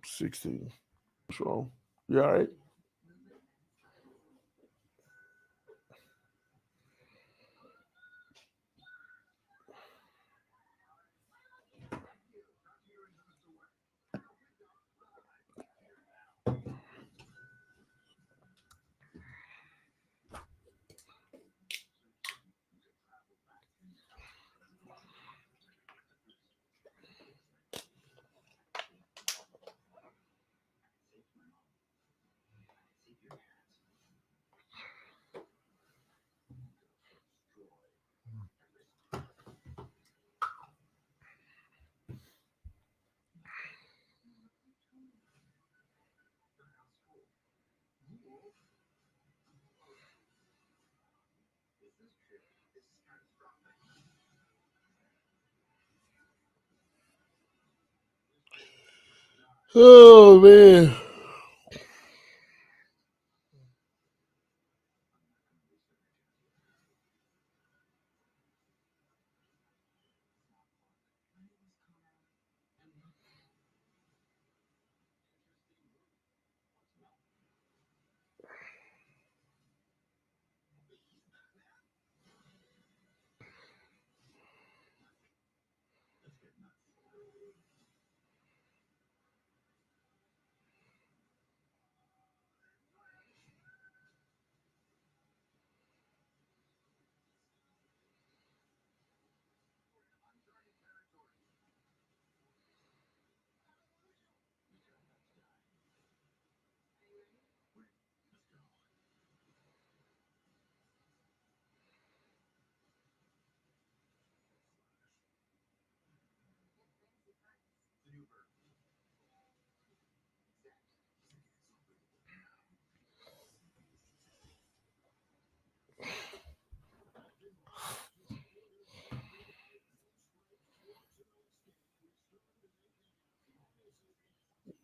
16. What's wrong? You all right? Oh man.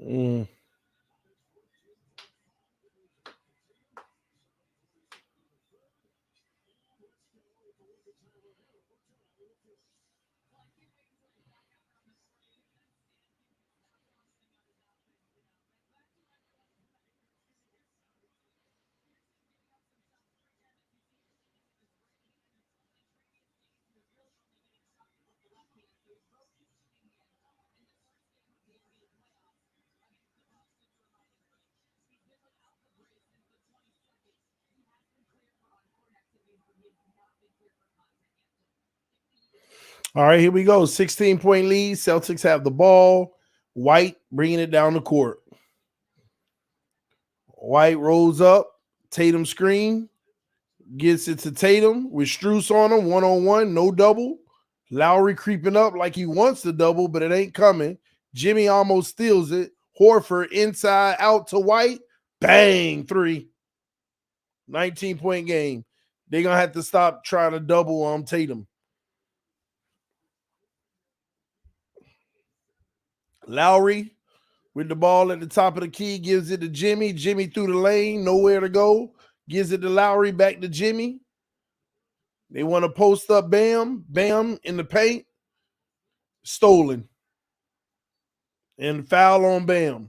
Mm. All right, here we go. 16-point lead. Celtics have the ball. White bringing it down the court. White rolls up. Tatum screen. Gets it to Tatum with Strus on him. One-on-one. No double. Lowry creeping up like he wants the double, but it ain't coming. Jimmy almost steals it. Horford inside out to White. Bang. 3. 19-point game. They're going to have to stop trying to double on Tatum. Lowry with the ball at the top of the key, gives it to Jimmy. Jimmy through the lane, nowhere to go. Gives it to Lowry, back to Jimmy. They want to post up Bam. Bam in the paint. Stolen. And foul on Bam.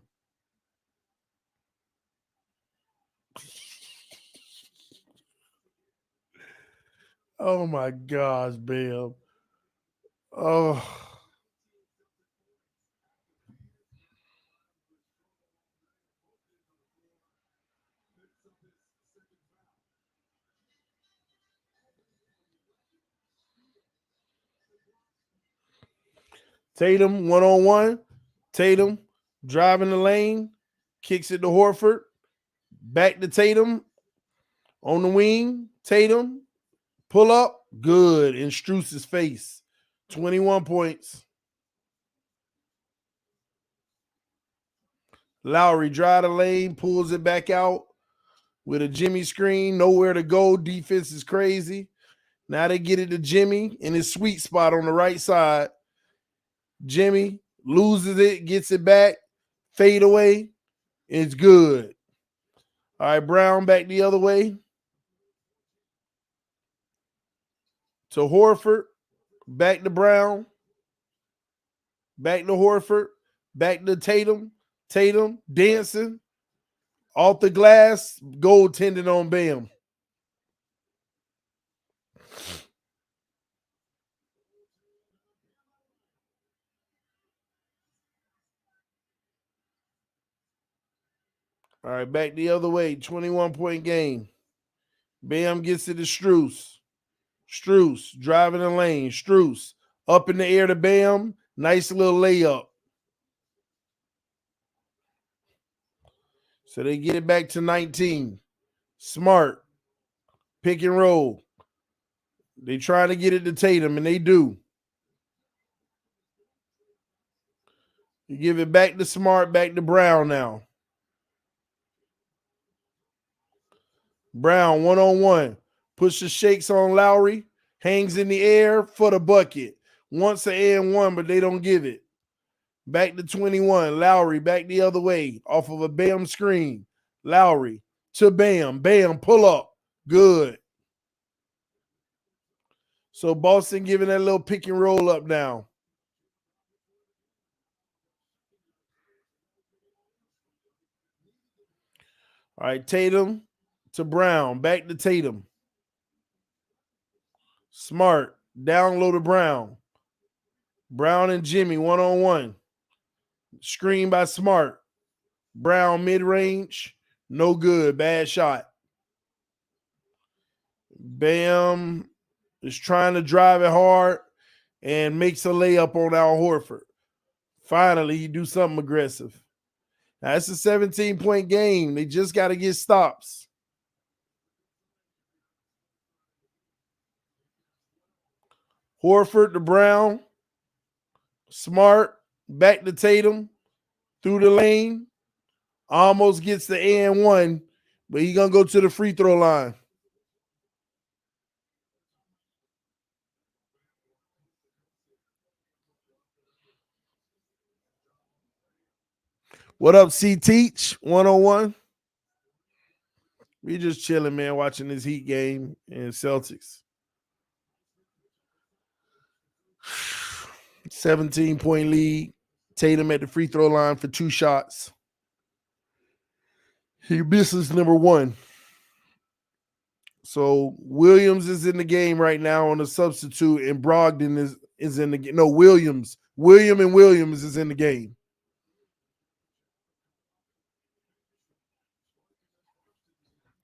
Oh my gosh, Bam. Oh. Tatum one-on-one. Tatum driving the lane. Kicks it to Horford. Back to Tatum. On the wing. Tatum. Pull up. Good. In Strus's face. 21 points. Lowry drive the lane. Pulls it back out with a Jimmy screen. Nowhere to go. Defense is crazy. Now they get it to Jimmy in his sweet spot on the right side. Jimmy loses it. Gets it back. Fade away. It's good. All right, Brown back the other way to Horford. Back to Brown. Back to Horford. Back to Tatum. Tatum dancing. Off the glass. Goaltending on Bam. All right, back the other way. 21-point game. Bam gets it to Strus. Strus driving the lane. Strus up in the air to Bam. Nice little layup. So they get it back to 19. Smart. Pick and roll. They try to get it to Tatum, and they do. You give it back to Smart, back to Brown now. Brown one-on-one. Pushes shakes on Lowry. Hangs in the air for the bucket. Wants an and one, but they don't give it. Back to 21. Lowry back the other way off of a Bam screen. Lowry to Bam. Bam, pull up. Good. So Boston giving that little pick and roll up now. All right, Tatum to Brown. Back to Tatum. Smart. Down low to Brown. Brown and Jimmy one-on-one. Screen by Smart. Brown mid-range. No good. Bad shot. Bam is trying to drive it hard and makes a layup on Al Horford. Finally, he do something aggressive. Now, it's a 17-point game. They just got to get stops. Horford to Brown. Smart. Back to Tatum. Through the lane. Almost gets the and one, but he's going to go to the free throw line. What up, C Teach? 101. We just chilling, man, watching this Heat game and Celtics. 17-point lead. Tatum at the free throw line for 2 shots. He misses number 1. So Williams is in the game right now on a substitute, and Brogdon is in the game. No, Williams. Williams is in the game.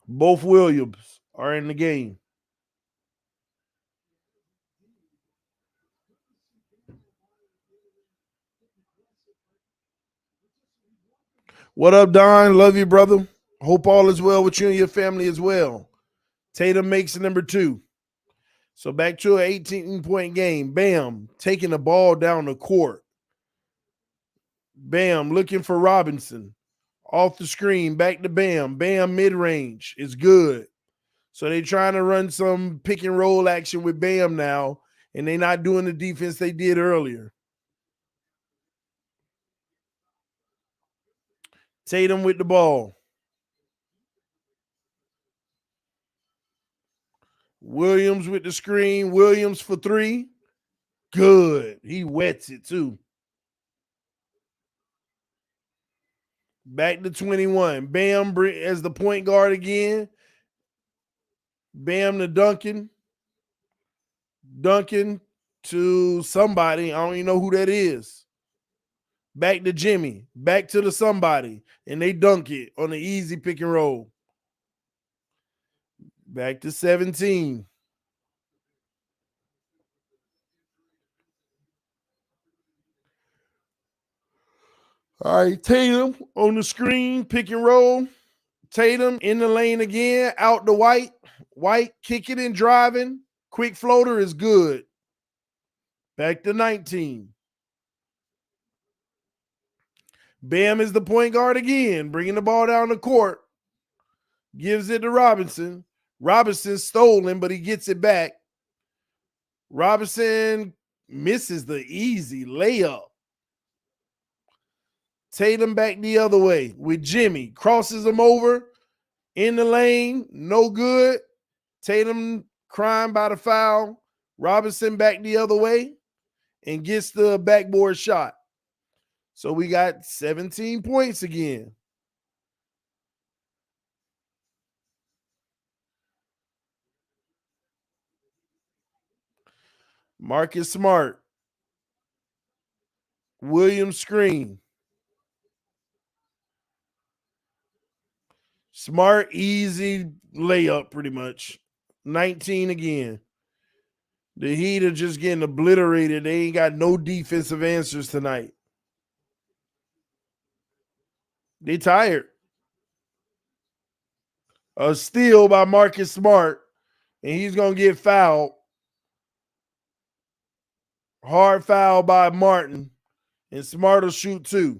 Both Williams are in the game. What up, Don? Love you, brother. Hope all is well with you and your family as well. Tatum makes number 2. So back to an 18-point game. Bam, taking the ball down the court. Bam, looking for Robinson. Off the screen, back to Bam. Bam, mid-range is good. So they're trying to run some pick and roll action with Bam now, and they're not doing the defense they did earlier. Tatum with the ball. Williams with the screen. Williams for 3. Good. He wets it too. Back to 21. Bam as the point guard again. Bam to Duncan. Duncan to somebody. I don't even know who that is. Back to Jimmy. Back to the somebody. And they dunk it on the easy pick and roll. Back to 17. All right, Tatum on the screen, pick and roll. Tatum in the lane again, out to White. White kicking and driving. Quick floater is good. Back to 19. Bam is the point guard again, bringing the ball down the court. Gives it to Robinson. Robinson stolen, but he gets it back. Robinson misses the easy layup. Tatum back the other way with Jimmy. Crosses him over in the lane. No good. Tatum crying by the foul. Robinson back the other way and gets the backboard shot. So we got 17 points again. Marcus Smart. Williams screen. Smart, easy layup pretty much. 19 again. The Heat are just getting obliterated. They ain't got no defensive answers tonight. They tired. A steal by Marcus Smart, and he's going to get fouled. Hard foul by Martin, and Smart will shoot 2.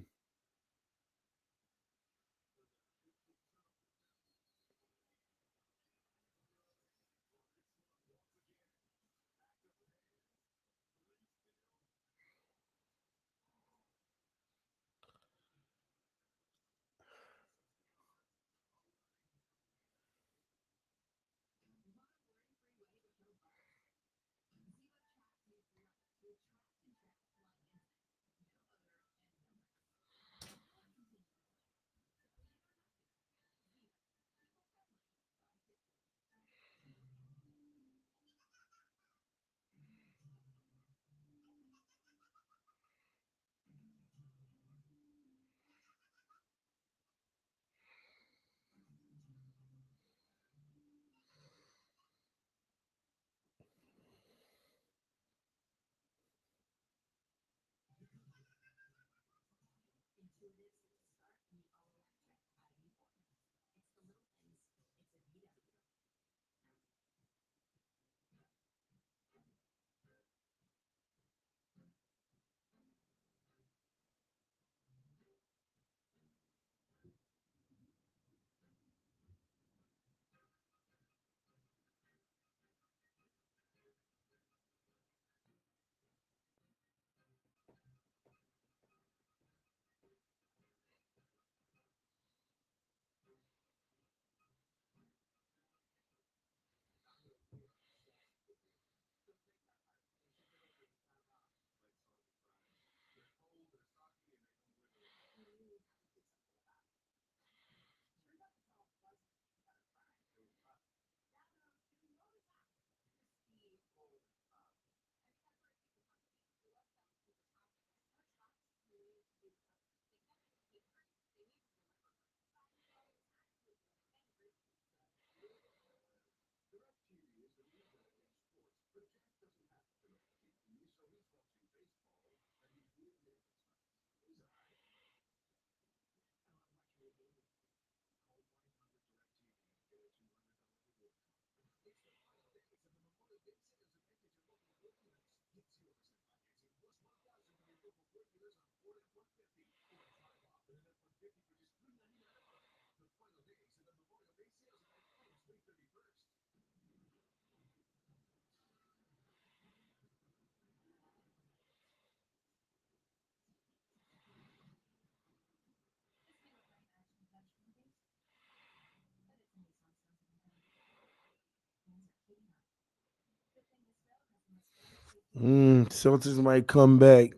Celtics might come back.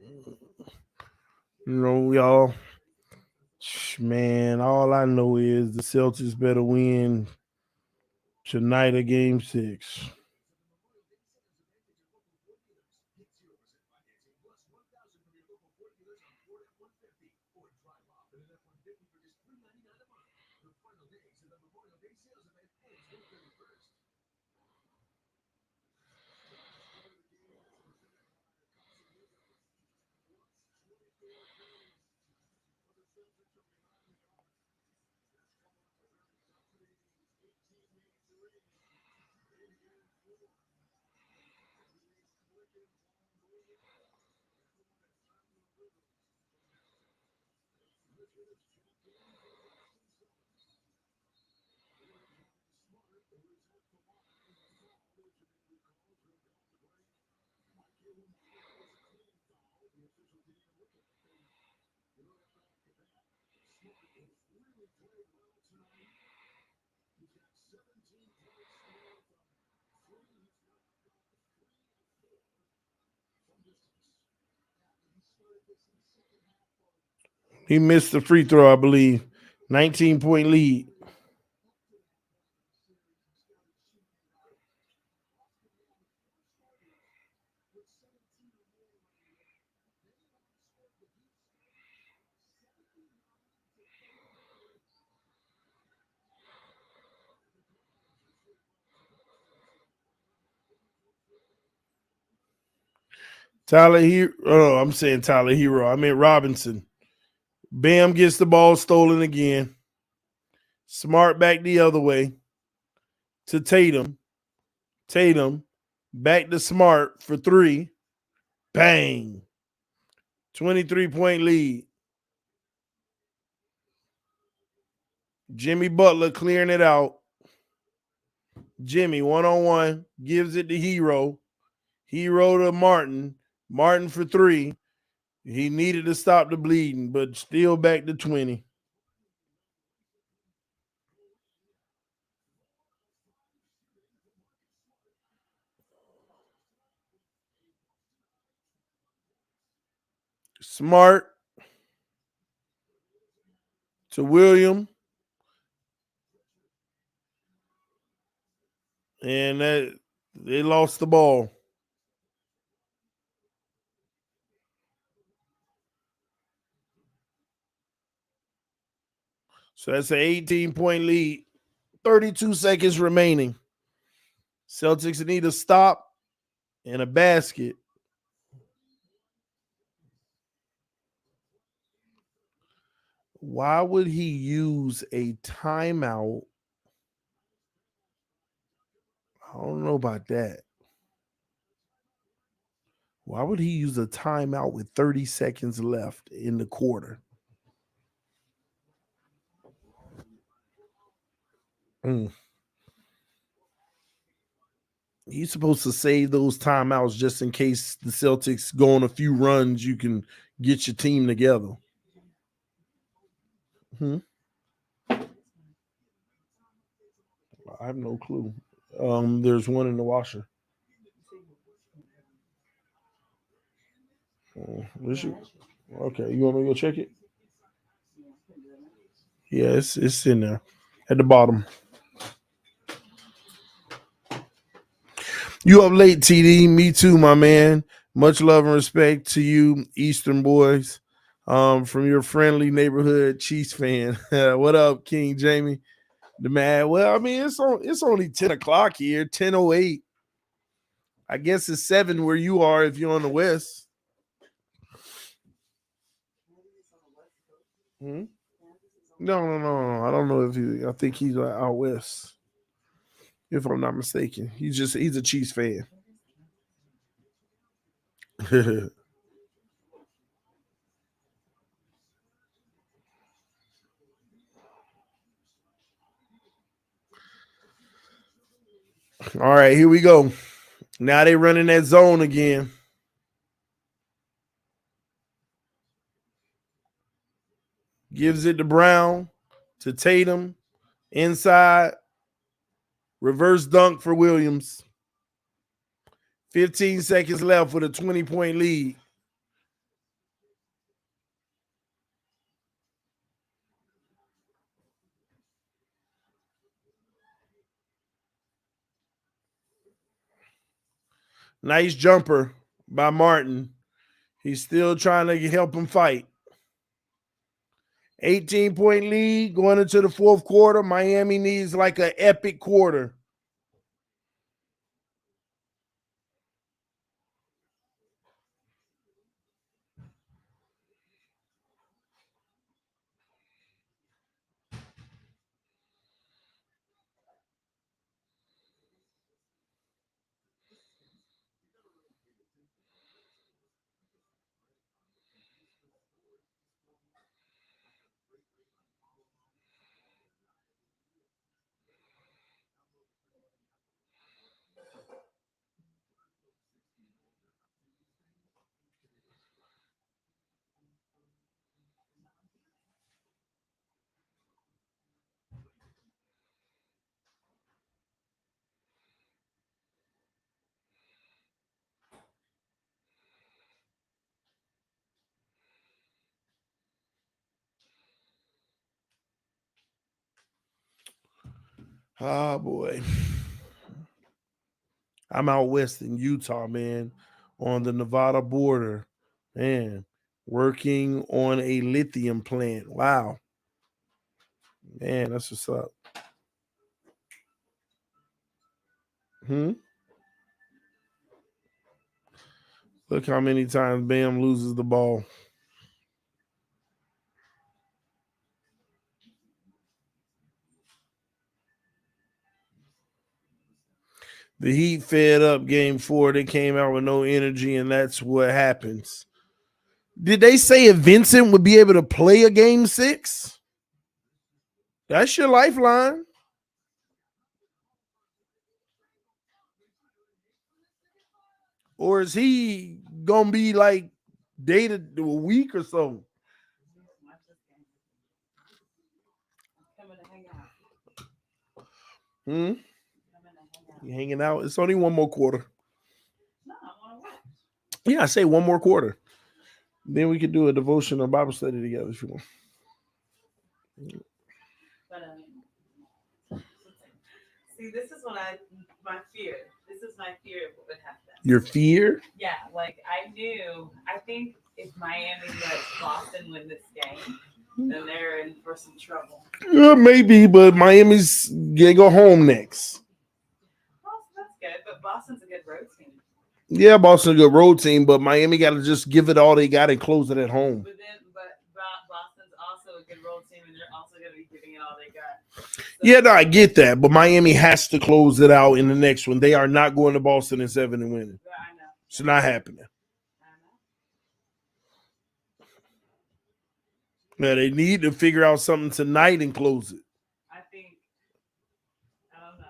Y'all. Man, all I know is the Celtics better win tonight a game 6. He missed the free throw, I believe. 19-point lead. I'm saying Tyler Hero. I meant Robinson. Bam gets the ball stolen again. Smart back the other way to Tatum. Tatum back to Smart for 3. Bang. 23-point lead. Jimmy Butler clearing it out. Jimmy 1-on-1 gives it to Hero. Hero to Martin. Martin for 3. He needed to stop the bleeding, but still back to 20. Smart to William. And they lost the ball. So that's an 18-point lead. 32 seconds remaining. Celtics need a stop and a basket. Why would he use a timeout? I don't know about that. Why would he use a timeout with 30 seconds left in the quarter? He's supposed to save those timeouts just in case the Celtics go on a few runs. You can get your team together. I have no clue. There's one in the washer. Okay, you want me to go check it? Yeah, it's in there at the bottom. You up late, TD? Me too, my man. Much love and respect to you, Eastern boys. From your friendly neighborhood Chiefs fan. What up, King Jamie? The man. Well, I mean, it's only 10 o'clock here, 10:08. I guess it's 7 where you are if you're on the west. No. I don't know if I think he's out west. If I'm not mistaken. He's a Chiefs fan. All right, here we go. Now they running that zone again. Gives it to Brown, to Tatum, inside, reverse dunk for Williams. 15 seconds left with a 20-point lead. Nice jumper by Martin. He's still trying to help him fight. 18-point lead going into the fourth quarter. Miami needs like an epic quarter. Oh, boy. I'm out west in Utah, man, on the Nevada border. Man, working on a lithium plant. Wow. Man, that's what's up. Look how many times Bam loses the ball. The Heat fed up game 4. They came out with no energy, and that's what happens. Did they say if Vincent would be able to play a game 6? That's your lifeline. Or is he going to be like dated a week or so? You hanging out? It's only one more quarter. Yeah, I say one more quarter. Then we could do a devotion or Bible study together if you want. See, this is my fear. This is my fear of what would happen. Your fear? Yeah, like I think if Miami lets Boston win this game, then they're in for some trouble. Yeah, maybe, but Miami's gonna go home next. Well, that's good, but Boston's a good road team. Yeah, Boston's a good road team, but Miami got to just give it all they got and close it at home. But Boston's also a good road team, and they're also going to be giving it all they got. So, yeah, no, I get that, but Miami has to close it out in the next one. They are not going to Boston in 7 and winning. Yeah, I know. It's not happening. Now they need to figure out something tonight and close it. I don't know.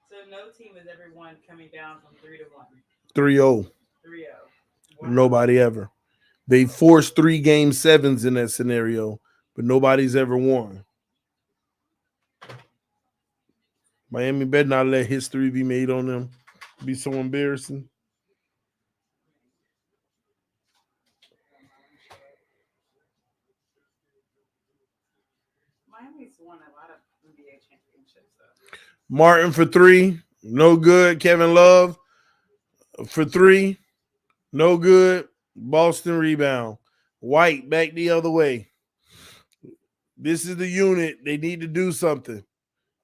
So no team has ever won coming down from 3-1. 3-0. 3-0. Wow. Nobody ever. They forced 3 game 7s in that scenario, but nobody's ever won. Miami better not let history be made on them. Be so embarrassing. Miami's won a lot of NBA championships, though. Martin for 3, no good. Kevin Love for 3, no good. Boston rebound. White back the other way. This is the unit. They need to do something.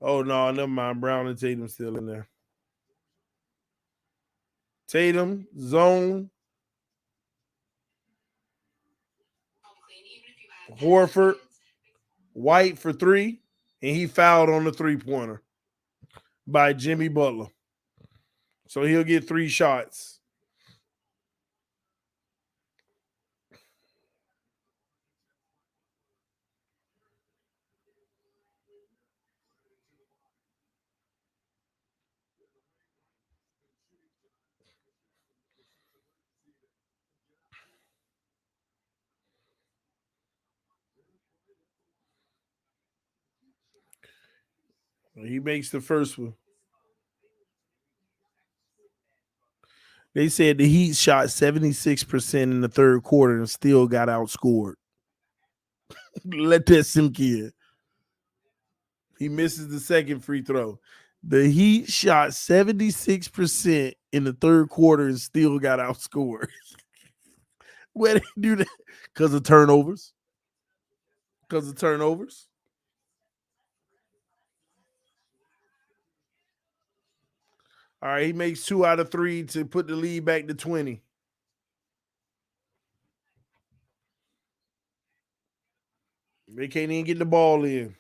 Oh, no, never mind. Brown and Tatum still in there. Tatum, zone. Horford. White for 3, and he fouled on the 3-pointer by Jimmy Butler. So he'll get 3 shots. He makes the first one. They said the Heat shot 76% in the third quarter and still got outscored. Let that sink in. He misses the second free throw. The Heat shot 76% in the third quarter and still got outscored. Where they do that? Because of turnovers. Because of turnovers. All right, he makes 2 out of 3 to put the lead back to 20. They can't even get the ball in.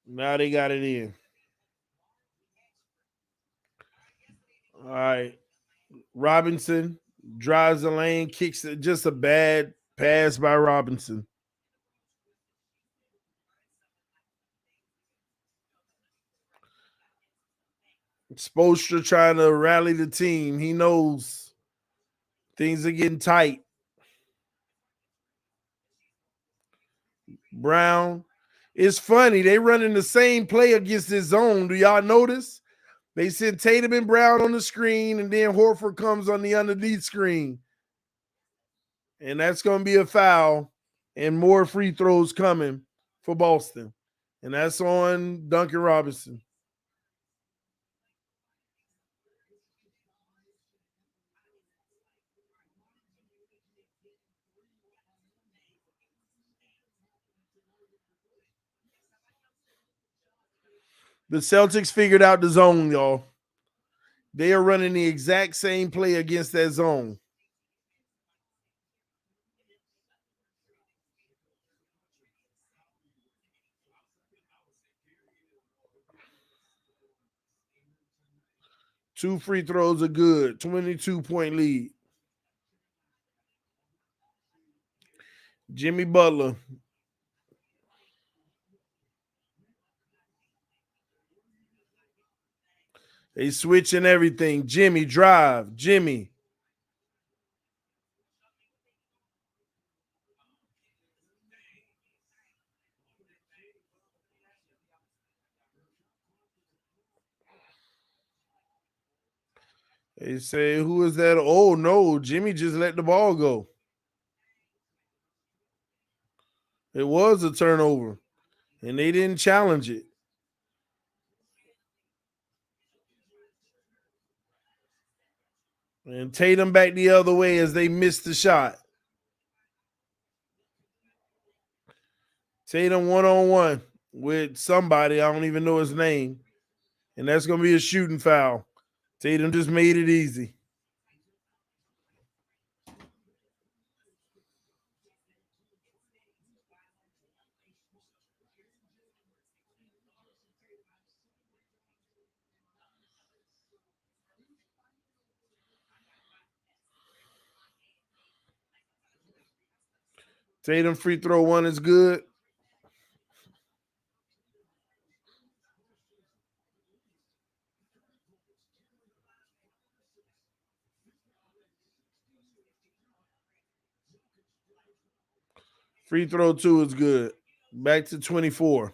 Now they got it in. All right. Robinson drives the lane, kicks it. Just a bad pass by Robinson. Spoelstra trying to rally the team. He knows things are getting tight. Brown. It's funny. They running the same play against this zone. Do y'all notice? They send Tatum and Brown on the screen, and then Horford comes on the underneath screen. And that's going to be a foul, and more free throws coming for Boston. And that's on Duncan Robinson. The Celtics figured out the zone, y'all. They are running the exact same play against that zone. Two free throws are good. 22-point lead. Jimmy Butler. They switching everything. Jimmy, drive. Jimmy. They say, who is that? Oh, no. Jimmy just let the ball go. It was a turnover, and they didn't challenge it. And Tatum back the other way as they missed the shot. Tatum one-on-one with somebody. I don't even know his name. And that's going to be a shooting foul. Tatum just made it easy. Tatum free throw 1 is good. Free throw 2 is good. Back to 24.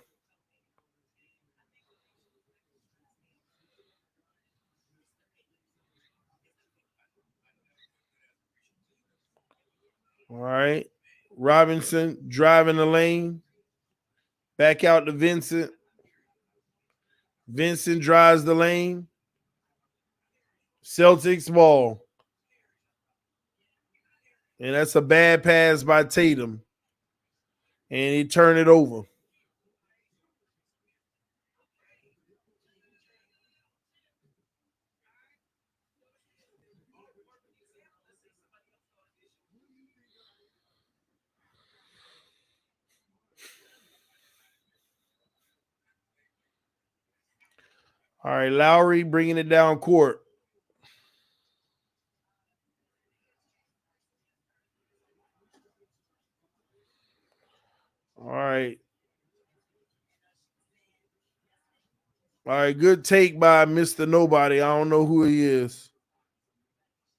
All right. Robinson driving the lane. Back out to Vincent. Vincent drives the lane. Celtics ball. And that's a bad pass by Tatum. And he turned it over. All right, Lowry bringing it down court. All right. All right, good take by Mr. Nobody. I don't know who he is.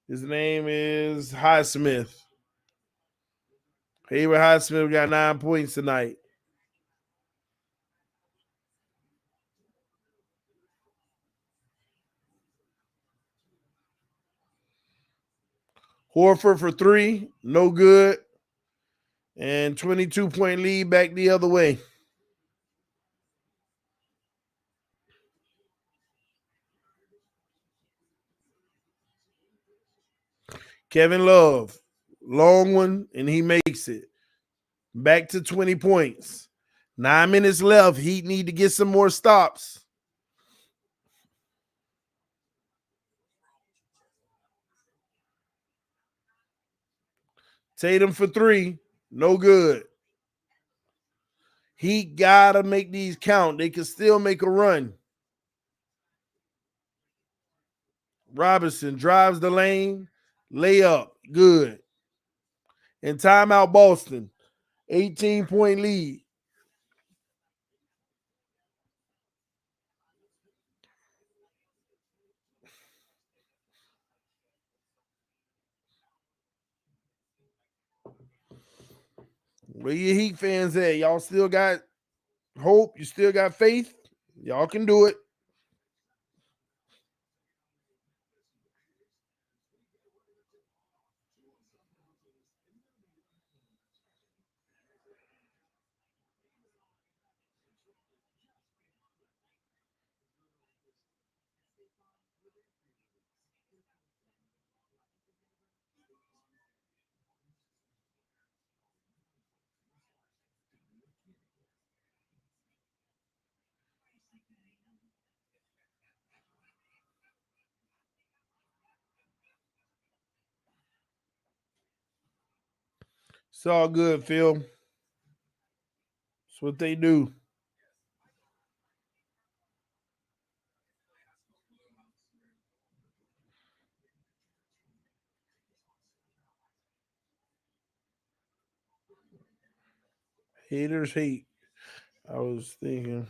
His name is Highsmith. Hayward Highsmith got 9 points tonight. Horford for 3, no good. And 22-point lead back the other way. Kevin Love, long one, and he makes it. Back to 20 points. 9 minutes left. Heat need to get some more stops. Tatum for 3, no good. Heat gotta make these count. They can still make a run. Robinson drives the lane, layup, good. And timeout Boston, 18-point lead. Where your Heat fans at? Y'all still got hope? You still got faith? Y'all can do it. It's all good, Phil. It's what they do. Haters hate. I was thinking.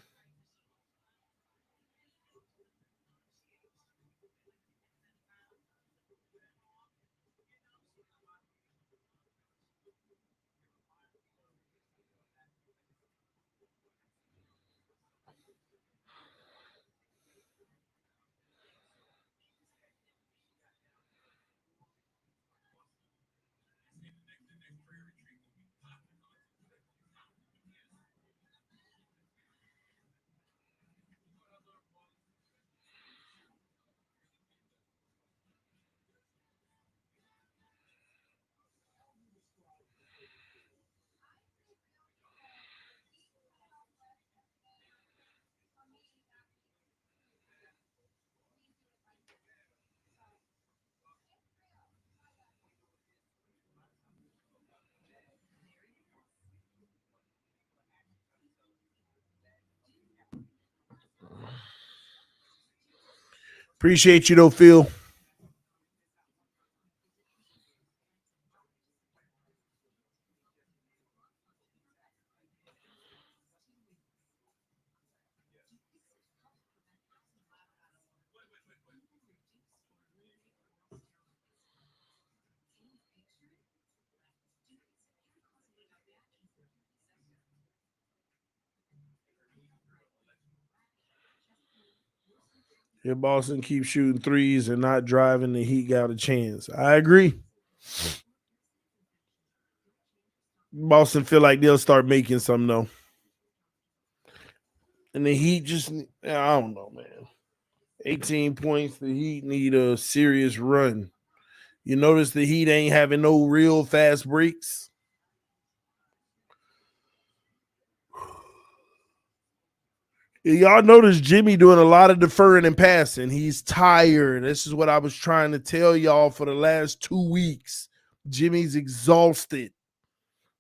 Appreciate you though, Phil. If Boston keeps shooting threes and not driving, the Heat got a chance. I agree. Boston feel like they'll start making some though. And the Heat just, I don't know, man. 18 points. The Heat need a serious run. You notice the Heat ain't having no real fast breaks. Y'all notice Jimmy doing a lot of deferring and passing. He's tired. This is what I was trying to tell y'all for the last 2 weeks. Jimmy's exhausted.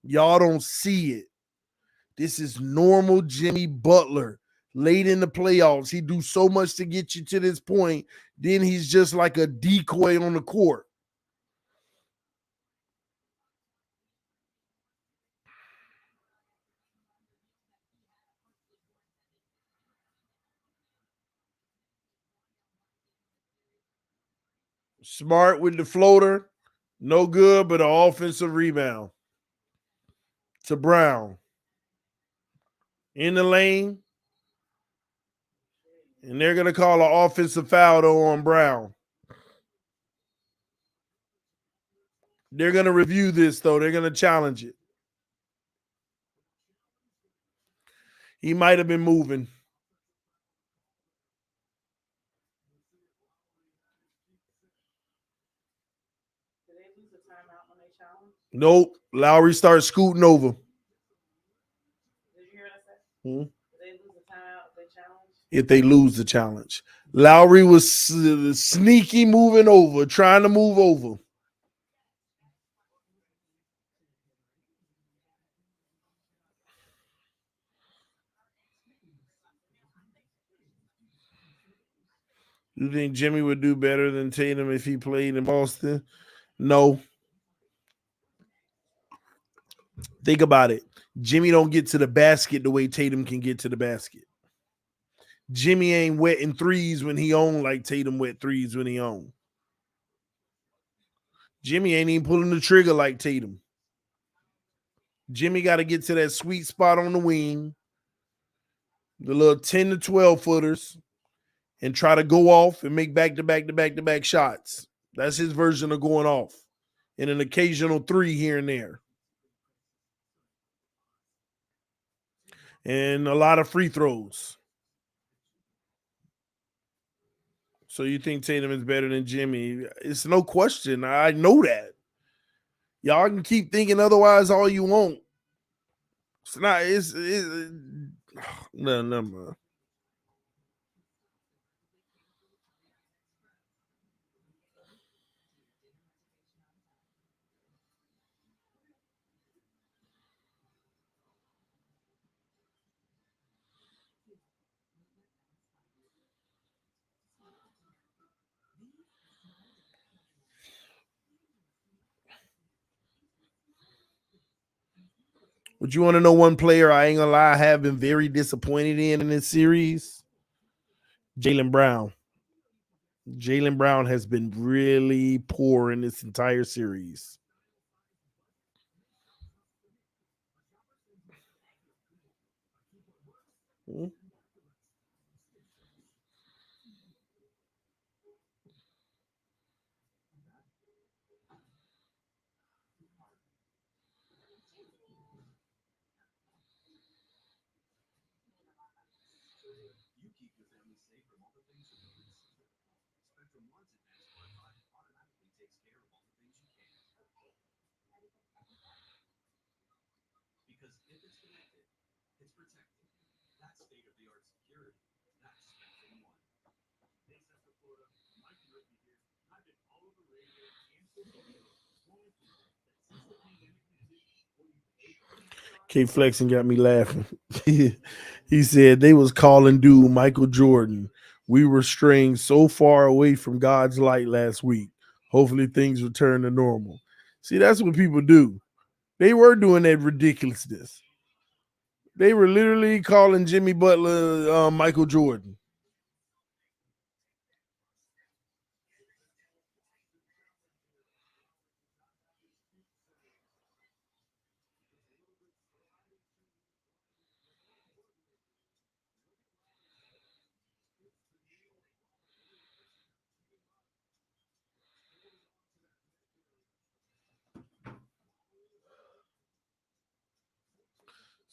Y'all don't see it. This is normal Jimmy Butler. late in the playoffs. He do so much to get you to this point. Then he's just like a decoy on the court. Smart with the floater. No good, but an offensive rebound to Brown. In the lane. And they're going to call an offensive foul though on Brown. They're going to review this though. They're going to challenge it. He might have been moving. Did they lose a timeout when they challenged? Nope. Lowry starts scooting over. Did you hear what I said? Hmm? Did they lose a timeout if they challenged? If they lose the challenge. Lowry was sneaky moving over, trying to move over. You think Jimmy would do better than Tatum if he played in Boston? No. Think about it. Jimmy don't get to the basket the way Tatum can get to the basket. Jimmy ain't wetting threes when he on like Tatum wet threes when he on. Jimmy ain't even pulling the trigger like Tatum. Jimmy got to get to that sweet spot on the wing, the little 10 to 12 footers, and try to go off and make back-to-back shots. That's his version of going off. And an occasional three here and there. And a lot of free throws. So you think Tatum is better than Jimmy? It's no question. I know that. Y'all can keep thinking otherwise all you want. It's not. No. Would you want to know one player I ain't gonna lie I have been very disappointed in this series? Jaylen Brown. Jaylen Brown has been really poor in this entire series. Hmm? K Flexing got me laughing. He said they was calling dude Michael Jordan. We were straying so far away from God's light last week. Hopefully things return to normal. See, that's what people do. They were doing that ridiculousness. They were literally calling Jimmy Butler Michael Jordan.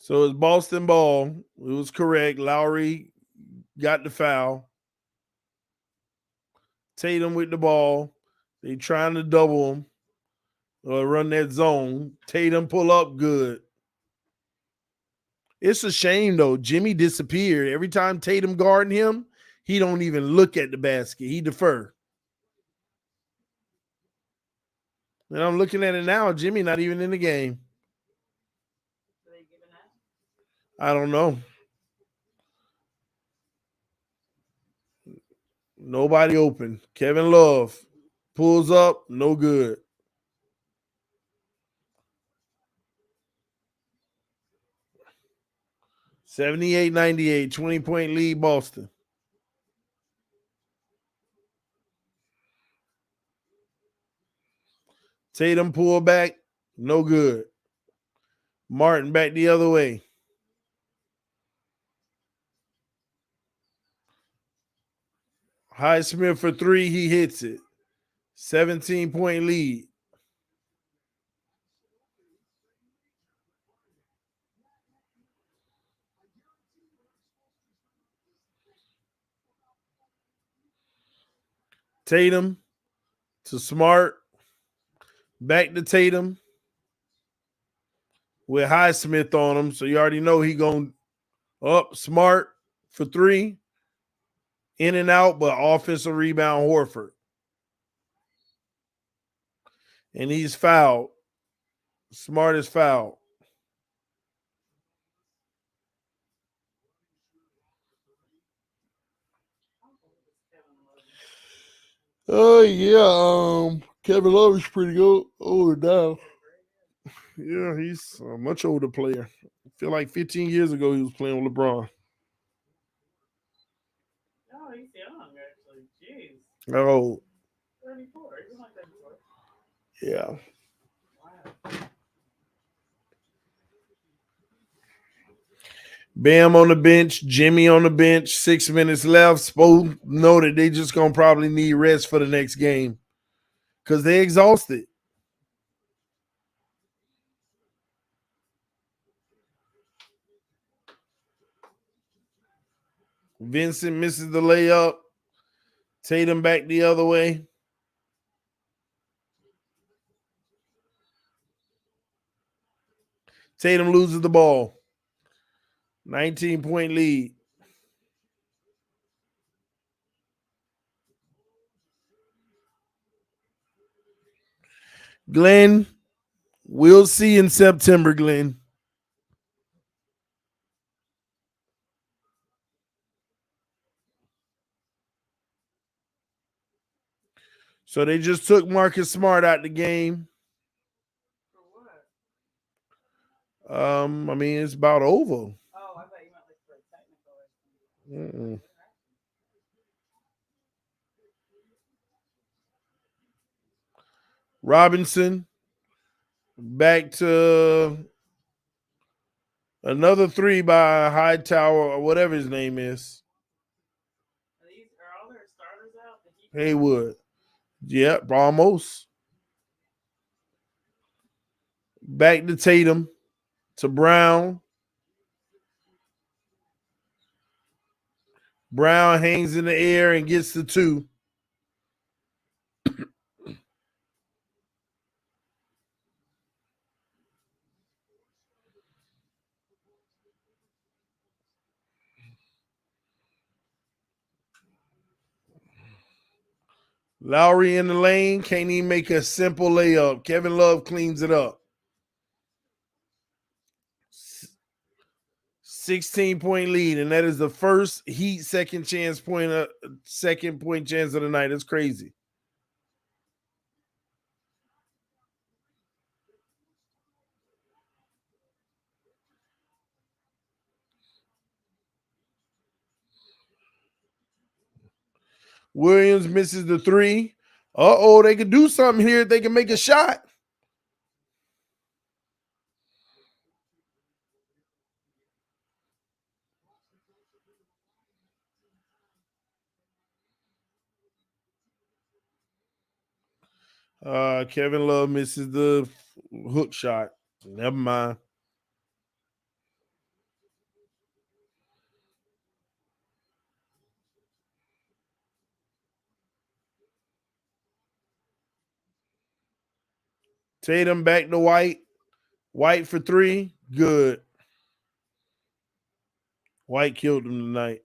So it's Boston ball. It was correct. Lowry got the foul. Tatum with the ball. They trying to double him or run that zone. Tatum pull up good. It's a shame though. Jimmy disappeared. Every time Tatum guarding him, he don't even look at the basket. He defer. And I'm looking at it now. Jimmy not even in the game. I don't know. Nobody open. Kevin Love pulls up, no good. 78-98, 20-point lead, Boston. Tatum pull back, no good. Martin back the other way. Highsmith for three, he hits it. 17-point lead. Tatum to Smart. Back to Tatum with Highsmith on him. So you already know he going up Smart for three. In and out, but offensive rebound Horford. And he's fouled. Smart is fouled. Oh yeah, Kevin Love is pretty good. Older now. Yeah, he's a much older player. I feel like 15 years ago he was playing with LeBron. Oh, he's young, actually. Jeez. Oh, 34. He's like 34. yeah. Wow. Bam on the bench, Jimmy on the bench, 6 minutes left. Spo know that they just gonna probably need rest for the next game because they exhausted. Vincent misses the layup. Tatum back the other way. Tatum loses the ball. 19-point lead. Glenn, we'll see in September, Glenn. So they just took Marcus Smart out the game. For what? I mean, it's about over. Oh, I thought you meant like for a technical or something. Mm-mm. Robinson back to another three by Hightower or whatever his name is. Are all their starters out? Haywood. Yep, almost. Back to Tatum. To Brown. Brown hangs in the air and gets the two. Lowry in the lane. Can't even make a simple layup. Kevin Love cleans it up. 16-point lead, and that is the first Heat second point chance of the night. It's crazy. Williams misses the three. They could do something here. They can make a shot. Kevin Love misses the hook shot. Never mind. Tatum back to White. White for three. Good. White killed him tonight.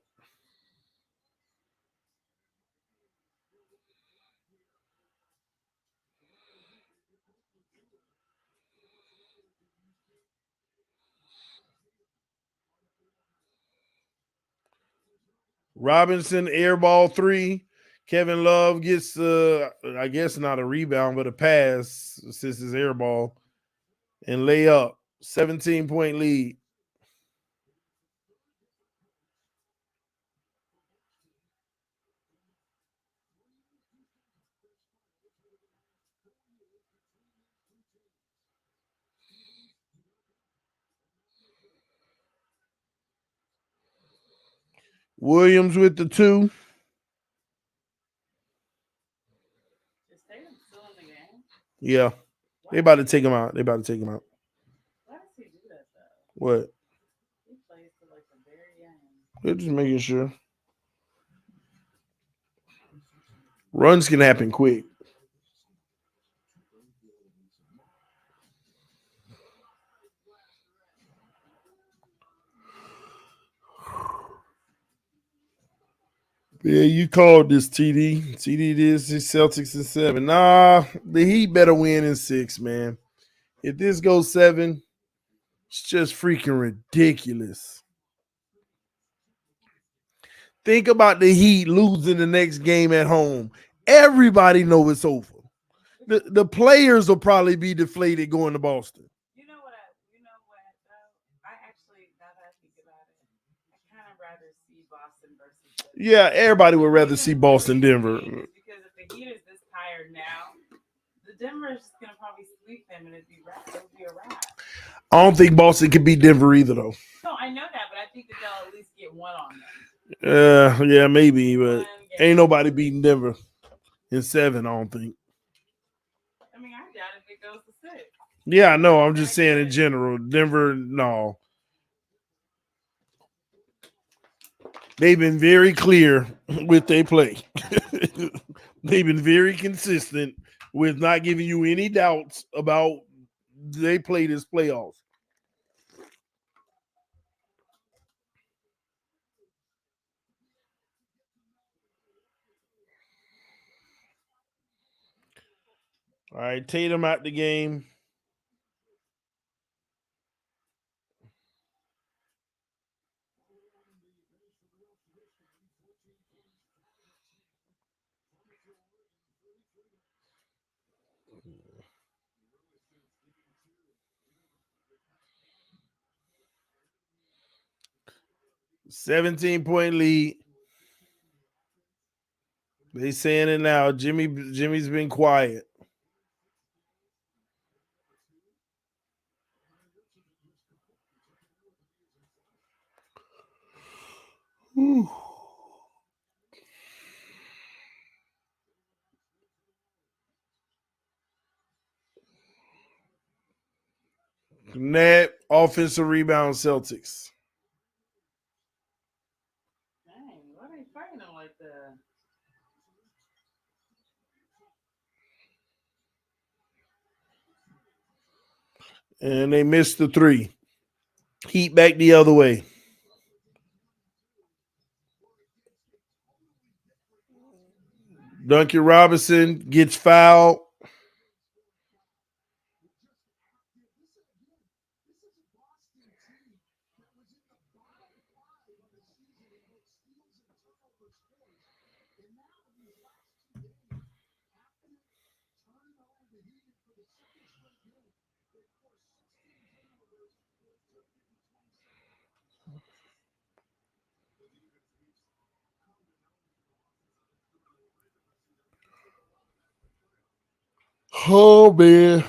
Robinson airball three. Kevin Love gets, I guess not a rebound, but a pass since his air ball and lay up. 17-point lead. Williams with the 2. Is Tatum still in the game? Yeah. They about to take him out. Why does he do that though? What? He plays to like the very end. They're just making sure. Runs can happen quick. Yeah, you called this, TD. TD this is Celtics in 7. Nah, the Heat better win in 6, man. If this goes 7, it's just freaking ridiculous. Think about the Heat losing the next game at home. Everybody know it's over. The players will probably be deflated going to Boston. I actually, now that I think about it, I kind of rather see Boston versus Denver. Yeah, everybody would rather see Boston, Denver. Because if the Heat is this tired now, the Denver is just gonna probably sweep them and it'd be a wrap. I don't think Boston can beat Denver either, though. No, I know that, but I think that they'll at least get one on them. Yeah, maybe, but ain't nobody beating Denver in 7, I don't think. I mean, I doubt if it goes to 6. Yeah, I know. I'm just saying in general. Denver, no. They've been very clear with their play. They've been very consistent with not giving you any doubts about they play this playoffs. All right, Tatum out the game. $17-point lead. They saying it now. Jimmy's been quiet. Whew. Net offensive rebound Celtics. Dang, why are they fighting them like that? And they missed the 3. Heat back the other way. Duncan Robinson gets fouled. Oh, man.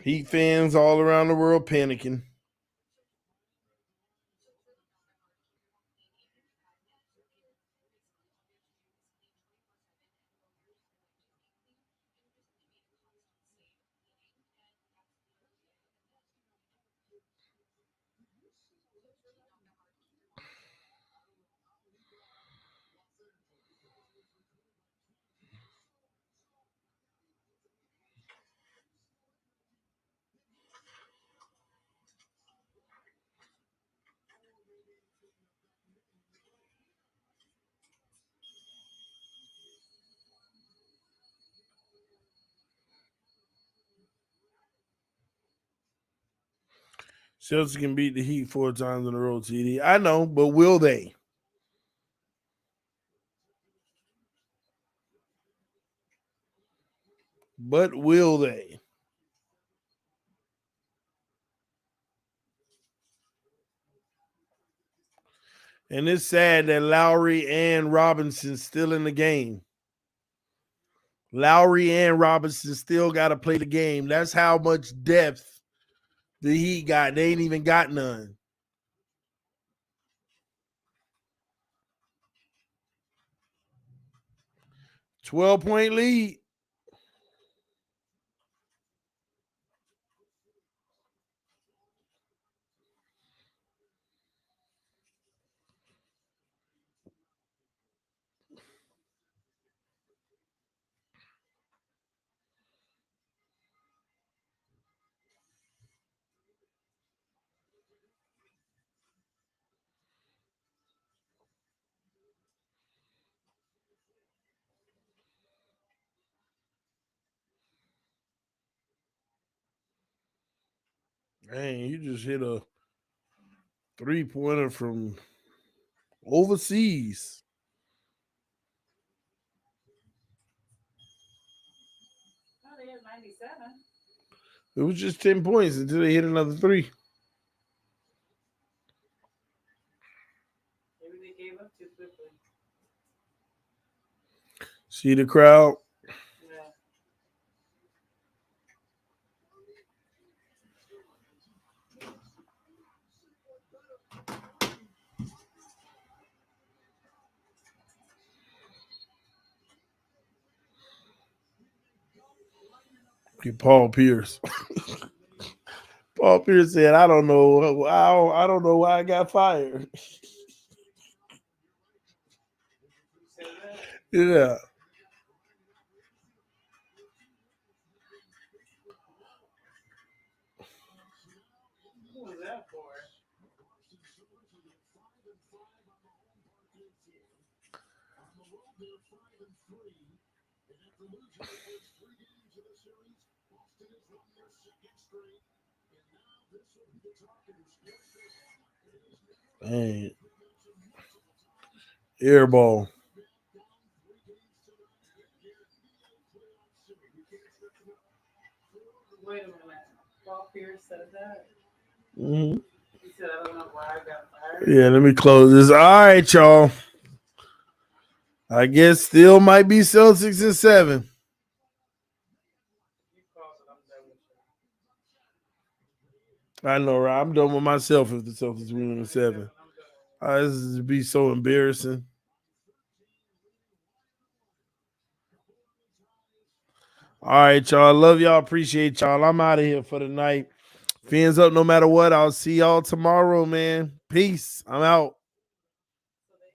Heat fans all around the world panicking. Celtics can beat the Heat 4 times in a row, TD. I know, but will they? But will they? And it's sad that Lowry and Robinson still in the game. Lowry and Robinson still got to play the game. That's how much depth the Heat got. They ain't even got none. 12-point lead. Man, you just hit a 3-pointer from overseas. Oh, they had 97. It was just 10 points until they hit another 3. Maybe they gave up too quickly. See the crowd? Yeah. Okay, Paul Pierce. Paul Pierce said, "I don't know. I don't know why I got fired." Say that. Yeah. Who was that for? Dang. Air ball. Wait a minute. Paul Pierce said that. Mm-hmm. He said, I don't know why I got fired. Yeah, let me close this. All right, y'all. I guess still might be Celtics in 7. You called it. I'm done with you. I know, right? I'm done with myself if the Celtics win in 7. I'm done with This would be so embarrassing. All right, y'all. Love y'all. Appreciate y'all. I'm out of here for the night. Fins up no matter what. I'll see y'all tomorrow, man. Peace. I'm out.